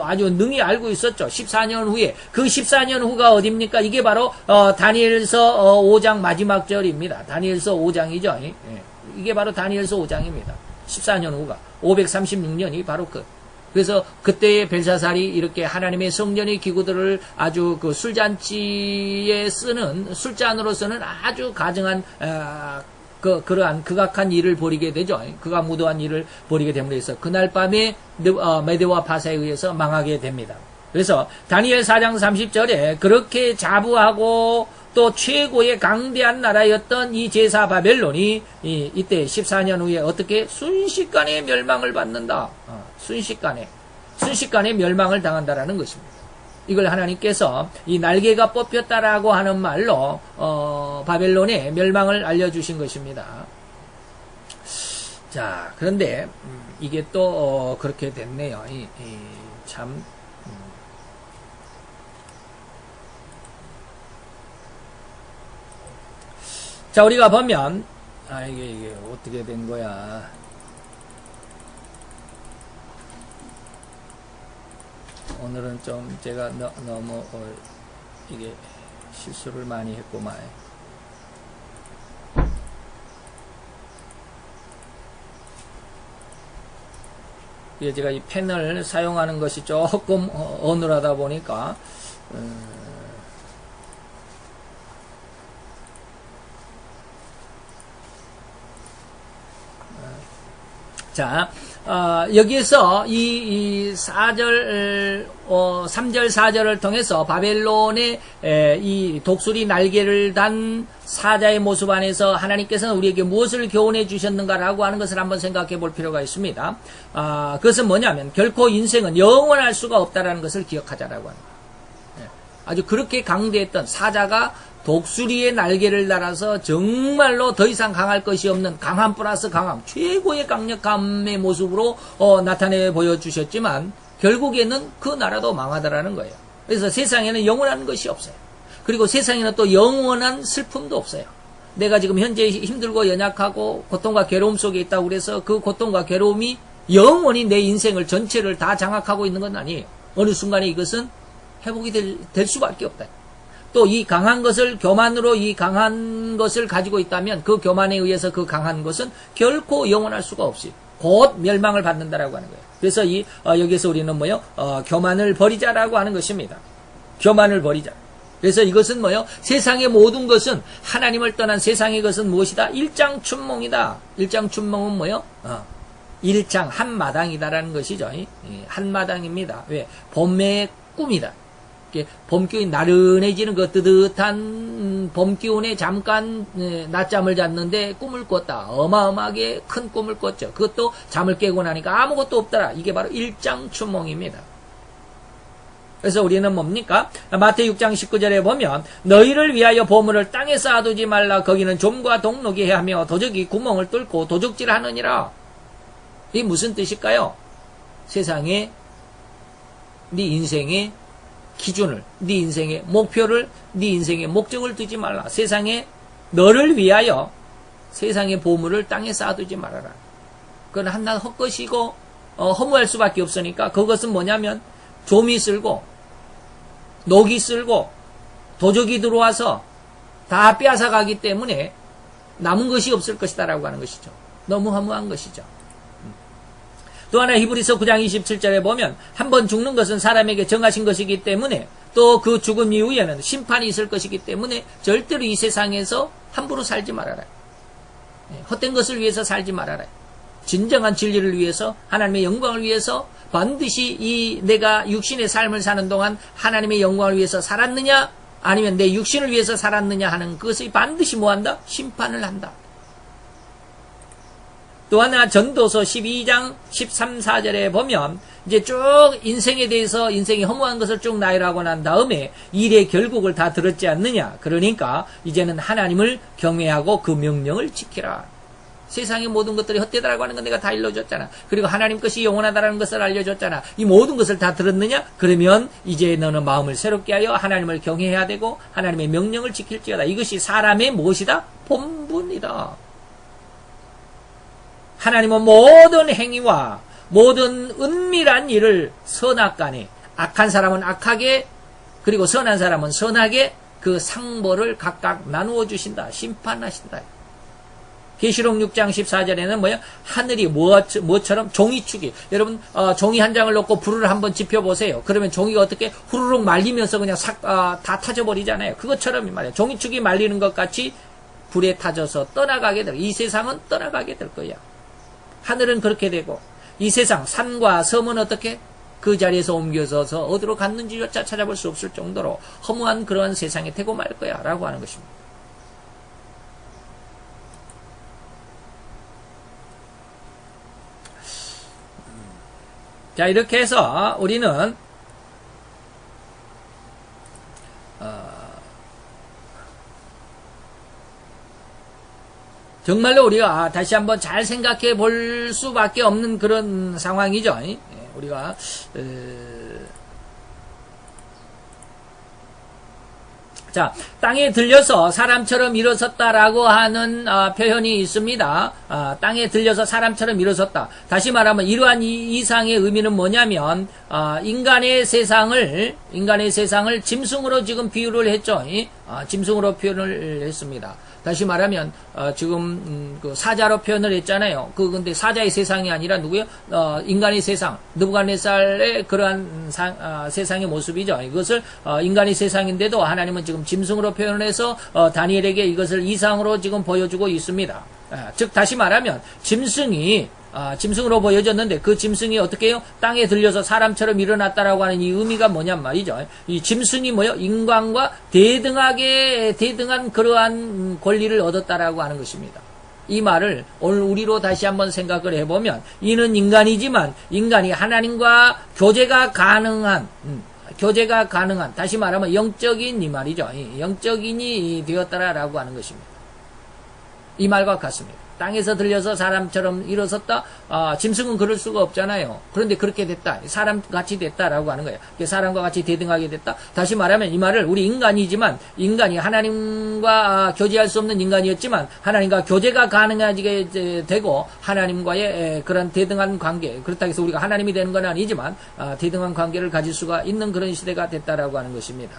아주 능히 알고 있었죠. 14년 후에. 그 14년 후가 어딥니까? 이게 바로 다니엘서 5장 마지막 절입니다. 다니엘서 5장이죠. 이게 바로 다니엘서 5장입니다. 14년 후가 536년이 바로 그래서 그때의 벨사살이 이렇게 하나님의 성전의 기구들을 아주 그 술잔치에 쓰는 술잔으로서는 아주 가증한 그러한 극악한 일을 벌이게 되죠. 극악무도한 일을 벌이게 됨으로 해서 그날 밤에 메대와 파사에 의해서 망하게 됩니다. 그래서 다니엘 4장 30절에 그렇게 자부하고 또 최고의 강대한 나라였던 이 제4 바벨론이 이때 14년 후에 어떻게 순식간에 멸망을 받는다. 순식간에 멸망을 당한다라는 것입니다. 이걸 하나님께서 이 날개가 뽑혔다라고 하는 말로 바벨론의 멸망을 알려주신 것입니다. 자, 그런데 이게 또 그렇게 됐네요. 참. 자, 우리가 보면 이게 어떻게 된 거야? 오늘은 좀 제가 너무 이게 실수를 많이 했구만. 이게 제가 이 펜을 사용하는 것이 조금 어눌하다 보니까 자, 여기에서 이 4절, 3절, 4절을 통해서 바벨론의 이 독수리 날개를 단 사자의 모습 안에서 하나님께서는 우리에게 무엇을 교훈해 주셨는가라고 하는 것을 한번 생각해 볼 필요가 있습니다. 그것은 뭐냐면 결코 인생은 영원할 수가 없다라는 것을 기억하자라고 합니다. 아주 그렇게 강대했던 사자가 독수리의 날개를 달아서 정말로 더 이상 강할 것이 없는 강함 플러스 강함, 최고의 강력함의 모습으로 나타내 보여주셨지만 결국에는 그 나라도 망하더라는 거예요. 그래서 세상에는 영원한 것이 없어요. 그리고 세상에는 또 영원한 슬픔도 없어요. 내가 지금 현재 힘들고 연약하고 고통과 괴로움 속에 있다고 그래서 그 고통과 괴로움이 영원히 내 인생을 전체를 다 장악하고 있는 건 아니에요. 어느 순간에 이것은 회복이 될 수밖에 없다. 또 이 강한 것을 교만으로 이 강한 것을 가지고 있다면 그 교만에 의해서 그 강한 것은 결코 영원할 수가 없이 곧 멸망을 받는다라고 하는 거예요. 그래서 여기서 우리는 교만을 버리자라고 하는 것입니다. 교만을 버리자. 그래서 이것은 세상의 모든 것은 하나님을 떠난 세상의 것은 무엇이다? 일장춘몽이다. 일장춘몽은 일장 한마당이다라는 것이죠. 한마당입니다. 왜? 봄의 꿈이다. 봄기운이 나른해지는 그 뜨뜻한 봄기운에 잠깐 낮잠을 잤는데 꿈을 꿨다. 어마어마하게 큰 꿈을 꿨죠. 그것도 잠을 깨고 나니까 아무것도 없더라. 이게 바로 일장춘몽입니다. 그래서 우리는 뭡니까? 마태복음 6장 19절에 보면 너희를 위하여 보물을 땅에 쌓아두지 말라. 거기는 좀과 동록이 해하며 도적이 구멍을 뚫고 도적질하느니라. 이게 무슨 뜻일까요? 세상에 네 인생의 기준을, 네 인생의 목표를, 네 인생의 목적을 두지 말라. 세상에 너를 위하여 세상의 보물을 땅에 쌓아두지 말아라. 그건 한낱 헛것이고 허무할 수밖에 없으니까 그것은 뭐냐면 좀이 쓸고 녹이 쓸고 도적이 들어와서 다 빼앗아가기 때문에 남은 것이 없을 것이다 라고 하는 것이죠. 너무 허무한 것이죠. 또 하나 히브리서 9장 27절에 보면 한 번 죽는 것은 사람에게 정하신 것이기 때문에 또 그 죽음 이후에는 심판이 있을 것이기 때문에 절대로 이 세상에서 함부로 살지 말아라. 헛된 것을 위해서 살지 말아라. 진정한 진리를 위해서, 하나님의 영광을 위해서 반드시 이 내가 육신의 삶을 사는 동안 하나님의 영광을 위해서 살았느냐 아니면 내 육신을 위해서 살았느냐 하는 그것이 반드시 뭐한다? 심판을 한다. 또 하나 전도서 12장 13, 14절에 보면 이제 쭉 인생에 대해서 인생이 허무한 것을 쭉 나열하고 난 다음에 일의 결국을 다 들었지 않느냐. 그러니까 이제는 하나님을 경외하고 그 명령을 지키라. 세상의 모든 것들이 헛되다라고 하는 건 내가 다 일러줬잖아. 그리고 하나님 것이 영원하다라는 것을 알려줬잖아. 이 모든 것을 다 들었느냐? 그러면 이제 너는 마음을 새롭게 하여 하나님을 경외해야 되고 하나님의 명령을 지킬지어다. 이것이 사람의 무엇이다? 본분이다. 하나님은 모든 행위와 모든 은밀한 일을 선악간에, 악한 사람은 악하게 그리고 선한 사람은 선하게 그 상벌을 각각 나누어 주신다. 심판하신다. 계시록 6장 14절에는 뭐야? 하늘이 뭐처럼 종이축이. 여러분 종이 한 장을 놓고 불을 한번 지펴보세요. 그러면 종이가 어떻게 후루룩 말리면서 그냥 다 타져버리잖아요. 그것처럼 이 말이에요. 종이축이 말리는 것 같이 불에 타져서 떠나가게 될, 이 세상은 떠나가게 될 거야. 하늘은 그렇게 되고 이 세상 산과 섬은 어떻게 그 자리에서 옮겨져서 어디로 갔는지조차 찾아볼 수 없을 정도로 허무한 그러한 세상에 되고 말 거야 라고 하는 것입니다. 자, 이렇게 해서 우리는 정말로 우리가 다시 한번 잘 생각해 볼 수밖에 없는 그런 상황이죠. 우리가 자, 땅에 들려서 사람처럼 일어섰다라고 하는 표현이 있습니다. 땅에 들려서 사람처럼 일어섰다. 다시 말하면 이러한 이상의 의미는 뭐냐면 인간의 세상을 짐승으로 지금 비유를 했죠. 짐승으로 표현을 했습니다. 다시 말하면 지금 그 사자로 표현을 했잖아요. 근데 사자의 세상이 아니라 누구요? 인간의 세상, 느부갓네살의 그러한 세상의 모습이죠. 이것을 인간의 세상인데도 하나님은 지금 짐승으로 표현해서 다니엘에게 이것을 이상으로 지금 보여주고 있습니다. 즉 다시 말하면 짐승으로 보여졌는데 그 짐승이 어떻게 해요? 땅에 들려서 사람처럼 일어났다라고 하는 이 의미가 뭐냔 말이죠. 이 짐승이 뭐요? 인간과 대등한 그러한 권리를 얻었다라고 하는 것입니다. 이 말을 오늘 우리로 다시 한번 생각을 해보면 이는 인간이지만 인간이 하나님과 교제가 가능한 다시 말하면 영적인 이 말이죠. 영적인이 되었다라고 하는 것입니다. 이 말과 같습니다. 땅에서 들려서 사람처럼 일어섰다. 짐승은 그럴 수가 없잖아요. 그런데 그렇게 됐다. 사람같이 됐다라고 하는 거예요. 사람과 같이 대등하게 됐다. 다시 말하면 이 말을 우리 인간이지만 인간이 하나님과 교제할 수 없는 인간이었지만 하나님과 교제가 가능하게 되고 하나님과의 그런 대등한 관계, 그렇다고 해서 우리가 하나님이 되는 건 아니지만 대등한 관계를 가질 수가 있는 그런 시대가 됐다라고 하는 것입니다.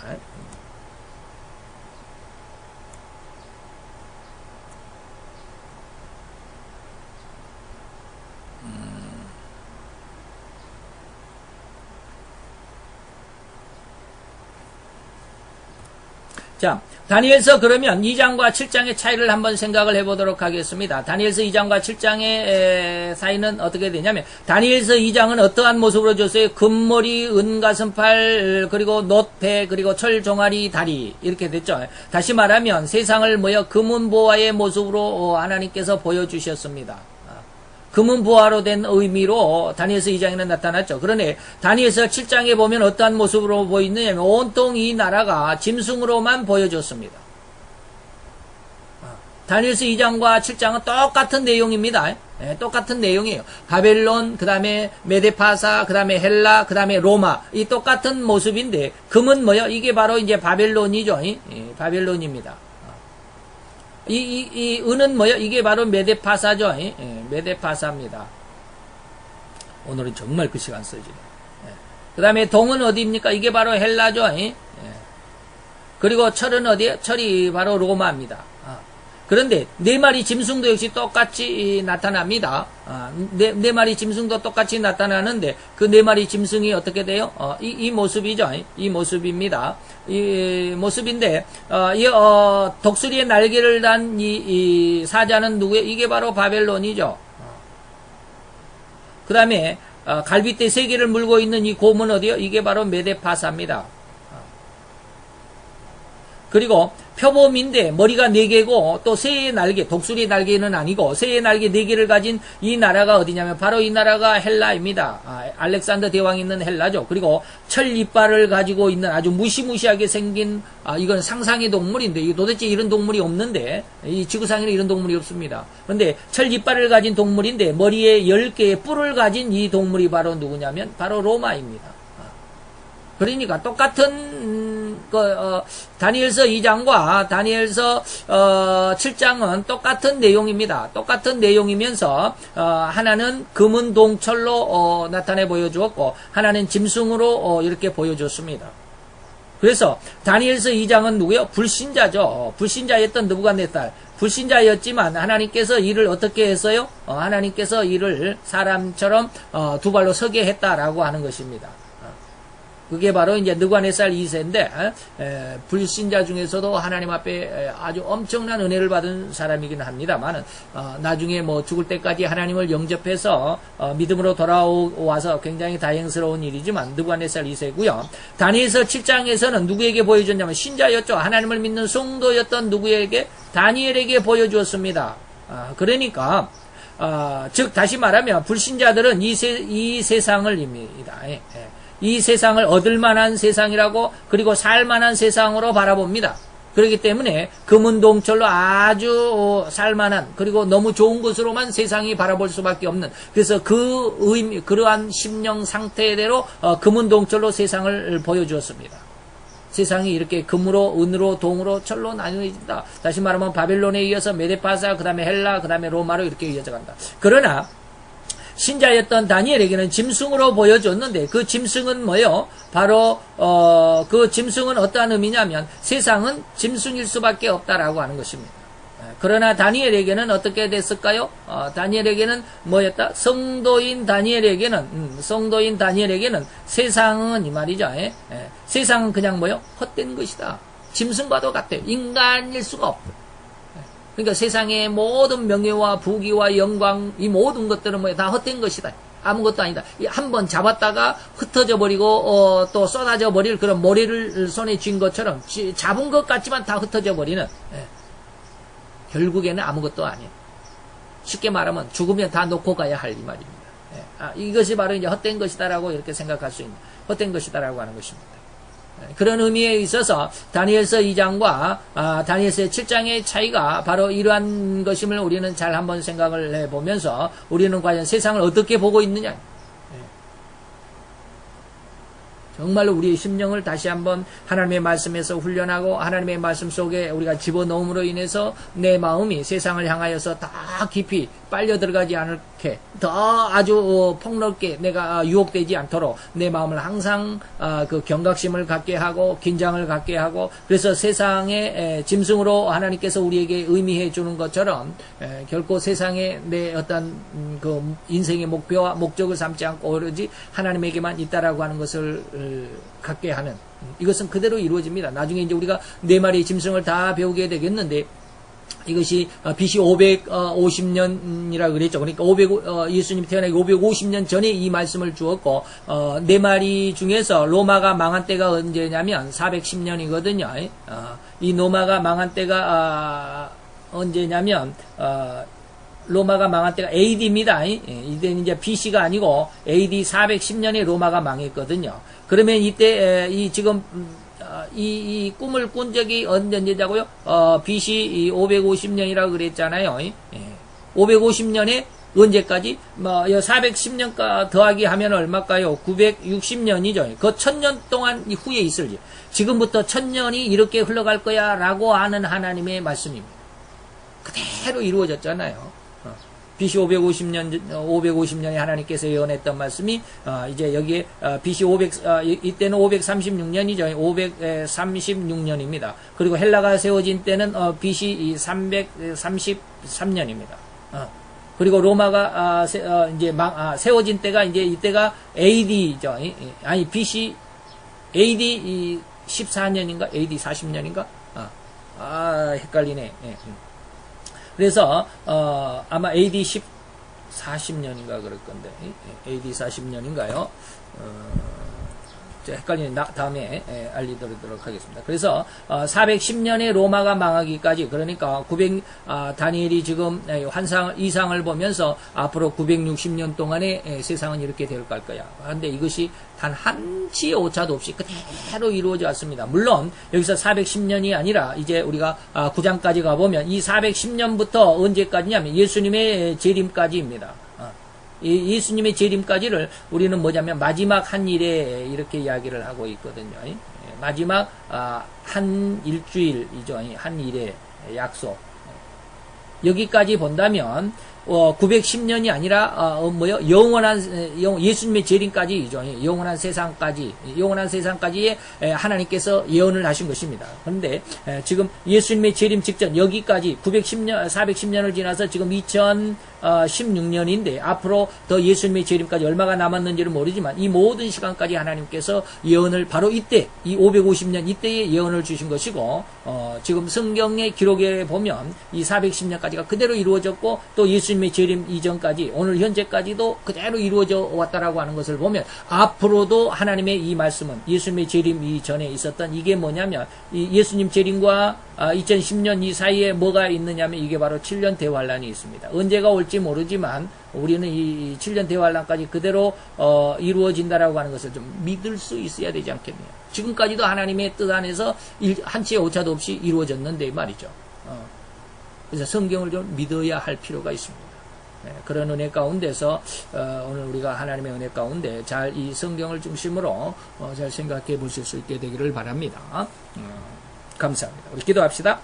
자, 다니엘서 그러면 2장과 7장의 차이를 한번 생각을 해보도록 하겠습니다. 다니엘서 2장과 7장의 사이는 어떻게 되냐면 다니엘서 2장은 어떠한 모습으로 줬어요? 금머리, 은가슴팔, 그리고 놋배, 그리고 철종아리 다리 이렇게 됐죠. 다시 말하면 세상을 금은보화의 모습으로 하나님께서 보여주셨습니다. 금은보화로 된 의미로 다니엘서 2장에는 나타났죠. 그런데 다니엘서 7장에 보면 어떠한 모습으로 보이느냐면 온통 이 나라가 짐승으로만 보여졌습니다. 다니엘서 2장과 7장은 똑같은 내용입니다. 예, 똑같은 내용이에요. 바벨론, 그 다음에 메데파사, 그 다음에 헬라, 그 다음에 로마. 이 똑같은 모습인데, 금은 뭐요? 이게 바로 이제 바벨론이죠. 예, 바벨론입니다. 이 은은 뭐요? 이게 바로 메데파사죠. 예, 메데파사입니다. 오늘은 정말 그 시간 써지네. 예. 그 다음에 동은 어디입니까? 이게 바로 헬라죠. 예. 그리고 철은 어디에? 철이 바로 로마입니다. 그런데 네 마리 짐승도 역시 똑같이 나타납니다. 네 마리 짐승도 똑같이 나타나는데 그 네 마리 짐승이 어떻게 돼요? 이 모습이죠. 이 모습입니다. 이 모습인데 독수리의 날개를 단 이 사자는 누구예요? 이게 바로 바벨론이죠. 그 다음에 갈빗대 세 개를 물고 있는 이 곰은 어디요? 이게 바로 메데파사입니다. 그리고 표범인데 머리가 4개고 또 새의 날개, 독수리의 날개는 아니고 새의 날개 4개를 가진 이 나라가 어디냐면 바로 이 나라가 헬라입니다. 알렉산더 대왕이 있는 헬라죠. 그리고 철 이빨을 가지고 있는 아주 무시무시하게 생긴 이건 상상의 동물인데 이 도대체 이런 동물이 없는데 이 지구상에는 이런 동물이 없습니다. 그런데 철 이빨을 가진 동물인데 머리에 10개의 뿔을 가진 이 동물이 바로 누구냐면 바로 로마입니다. 그러니까 똑같은 다니엘서 2장과 다니엘서 7장은 똑같은 내용입니다. 똑같은 내용이면서 하나는 금은 동철로 나타내 보여주었고 하나는 짐승으로 이렇게 보여줬습니다. 그래서 다니엘서 2장은 누구요? 불신자죠. 불신자였던 느부갓네살. 불신자였지만 하나님께서 이를 어떻게 했어요? 하나님께서 이를 사람처럼 두 발로 서게 했다라고 하는 것입니다. 그게 바로 이제 느부갓네살 2세인데 불신자 중에서도 하나님 앞에 아주 엄청난 은혜를 받은 사람이긴 합니다만 나중에 뭐 죽을 때까지 하나님을 영접해서 믿음으로 돌아와서 굉장히 다행스러운 일이지만 느부갓네살 2세고요. 다니엘서 7장에서는 누구에게 보여줬냐면 신자였죠. 하나님을 믿는 성도였던 누구에게? 다니엘에게 보여주었습니다. 그러니까 즉 다시 말하면 불신자들은 이 세상을 입니다. 이 세상을 얻을 만한 세상이라고 그리고 살 만한 세상으로 바라봅니다. 그렇기 때문에 금은동철로 아주 살만한 그리고 너무 좋은 것으로만 세상이 바라볼 수밖에 없는 그래서 그 의미 그러한 심령 상태대로 금은동철로 세상을 보여주었습니다. 세상이 이렇게 금으로 은으로 동으로 철로 나뉘어진다. 다시 말하면 바벨론에 이어서 메데파사 그 다음에 헬라 그 다음에 로마로 이렇게 이어져 간다. 그러나 신자였던 다니엘에게는 짐승으로 보여줬는데 그 짐승은 뭐요? 바로 그 짐승은 어떠한 의미냐면 세상은 짐승일 수밖에 없다라고 하는 것입니다. 그러나 다니엘에게는 어떻게 됐을까요? 다니엘에게는 뭐였다? 성도인 다니엘에게는 세상은 이 말이죠. 세상은 그냥 뭐요? 헛된 것이다. 짐승과도 같아요. 인간일 수가 없다. 그러니까 세상의 모든 명예와 부귀와 영광 이 모든 것들은 뭐 다 헛된 것이다. 아무것도 아니다. 한번 잡았다가 흩어져 버리고 또 쏟아져 버릴 그런 모래를 손에 쥔 것처럼 잡은 것 같지만 다 흩어져 버리는 결국에는 아무것도 아니에요. 쉽게 말하면 죽으면 다 놓고 가야 할 이 말입니다. 이것이 바로 이제 헛된 것이다라고 이렇게 생각할 수 있는 헛된 것이다라고 하는 것입니다. 그런 의미에 있어서 다니엘서 2장과 다니엘서 7장의 차이가 바로 이러한 것임을 우리는 잘 한번 생각을 해보면서 우리는 과연 세상을 어떻게 보고 있느냐 정말로 우리의 심령을 다시 한번 하나님의 말씀에서 훈련하고 하나님의 말씀 속에 우리가 집어넣음으로 인해서 내 마음이 세상을 향하여서 다 깊이 빨려 들어가지 않게 더 아주 폭넓게 내가 유혹되지 않도록 내 마음을 항상 그 경각심을 갖게 하고 긴장을 갖게 하고 그래서 세상의 짐승으로 하나님께서 우리에게 의미해 주는 것처럼 결코 세상에 내 어떤 그 인생의 목표와 목적을 삼지 않고 오로지 하나님에게만 있다라고 하는 것을 갖게 하는 이것은 그대로 이루어집니다. 나중에 이제 우리가 네 마리의 짐승을 다 배우게 되겠는데 이것이 BC 550년이라 그랬죠. 그러니까 예수님이 태어나기 550년 전에 이 말씀을 주었고 네 마리 중에서 로마가 망한 때가 언제냐면 410년이거든요. 이 로마가 망한 때가 언제냐면 로마가 망한 때가 AD입니다. 이때는 이제 BC가 아니고 AD 410년에 로마가 망했거든요. 그러면 이때 지금 이 꿈을 꾼 적이 언제냐고요? BC 550년이라고 그랬잖아요. 550년에 언제까지? 410년 더하기 하면 얼마일까요? 960년이죠. 그 1000년 동안 후에 있을지. 지금부터 1000년이 이렇게 흘러갈 거야 라고 하는 하나님의 말씀입니다. 그대로 이루어졌잖아요. BC 550년에 하나님께서 예언했던 말씀이 이제 여기에 BC 500 이때는 536년이죠. 536년입니다. 그리고 헬라가 세워진 때는 BC 333년입니다. 그리고 로마가 이제 세워진 때가 이제 이때가 AD죠. 아니 BC AD 14년인가 AD 40년인가? 헷갈리네. 그래서 아마 AD 40년인가 그럴 건데 AD 40년인가요? 헷갈리는 다음에 알려드리도록 하겠습니다. 그래서 410년에 로마가 망하기까지 그러니까 다니엘이 지금 이상을 보면서 앞으로 960년 동안에 세상은 이렇게 될 거야. 그런데 이것이 단 한치의 오차도 없이 그대로 이루어져 왔습니다. 물론 여기서 410년이 아니라 이제 우리가 9장까지 가보면 이 410년부터 언제까지냐면 예수님의 재림까지입니다. 예수님의 재림까지를 우리는 뭐냐면 마지막 한 일에 이렇게 이야기를 하고 있거든요. 마지막 한 일주일이죠. 한 일의 약속. 여기까지 본다면 910년이 아니라 예수님의 재림까지이죠. 영원한 세상까지에 하나님께서 예언을 하신 것입니다. 그런데 지금 예수님의 재림 직전 여기까지 410년을 지나서 지금 2016년인데 앞으로 더 예수님의 재림까지 얼마가 남았는지는 모르지만 이 모든 시간까지 하나님께서 예언을 바로 이때 이 550년 이때에 예언을 주신 것이고 지금 성경의 기록에 보면 이 410년까지가 그대로 이루어졌고 또 예수님의 재림 이전까지 오늘 현재까지도 그대로 이루어져 왔다라고 하는 것을 보면 앞으로도 하나님의 이 말씀은 예수님의 재림 이전에 있었던 이게 뭐냐면 이 예수님 재림과 2010년 이 사이에 뭐가 있느냐면 이게 바로 7년 대환란이 있습니다. 언제가 올지 모르지만 우리는 이 7년 대환란까지 그대로 이루어진다라고 하는 것을 좀 믿을 수 있어야 되지 않겠네요. 지금까지도 하나님의 뜻 안에서 한치의 오차도 없이 이루어졌는데 말이죠. 그래서 성경을 좀 믿어야 할 필요가 있습니다. 그런 은혜 가운데서 오늘 우리가 하나님의 은혜 가운데 잘 이 성경을 중심으로 잘 생각해 보실 수 있게 되기를 바랍니다. 감사합니다. 우리 기도합시다.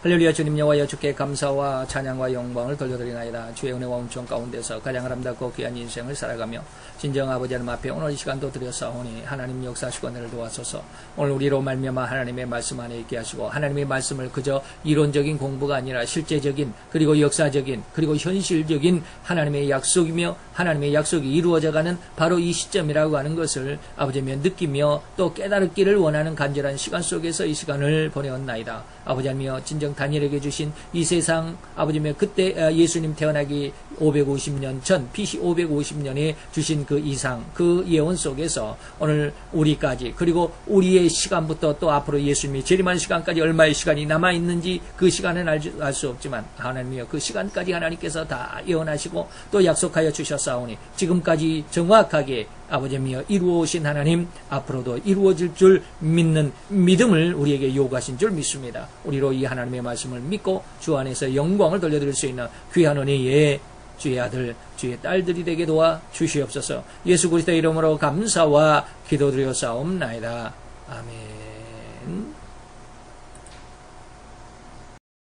할렐루야. 주님 여호와여, 주께 감사와 찬양과 영광을 돌려드리나이다. 주의 은혜와 은총 가운데서 가장 아름답고 귀한 인생을 살아가며 진정 아버지 하나님 앞에 오늘 이 시간도 드렸사오니 하나님 역사하시고 은혜를 도와소서. 오늘 우리로 말미암아 하나님의 말씀 안에 있게 하시고 하나님의 말씀을 그저 이론적인 공부가 아니라 실제적인 그리고 역사적인 그리고 현실적인 하나님의 약속이며 하나님의 약속이 이루어져가는 바로 이 시점이라고 하는 것을 아버지며 느끼며 또 깨달기를 원하는 간절한 시간 속에서 이 시간을 보내었나이다. 아버지 하나님이여, 진정 다니엘에게 주신 이 세상 아버지며 그때 예수님 태어나기 550년 전 BC 550년에 주신 그 이상 그 예언 속에서 오늘 우리까지 그리고 우리의 시간부터 또 앞으로 예수님이 재림하는 시간까지 얼마의 시간이 남아있는지 그 시간은 알 수 없지만 하나님이여, 그 시간까지 하나님께서 다 예언하시고 또 약속하여 주셨사오니 지금까지 정확하게 아버지여 이루어오신 하나님 앞으로도 이루어질 줄 믿는 믿음을 우리에게 요구하신 줄 믿습니다. 우리로 이 하나님의 말씀을 믿고 주 안에서 영광을 돌려드릴 수 있는 귀한 은혜의 주의 아들 주의 딸들이 되게 도와 주시옵소서. 예수 그리스도의 이름으로 감사와 기도드렸사옵나이다. 아멘.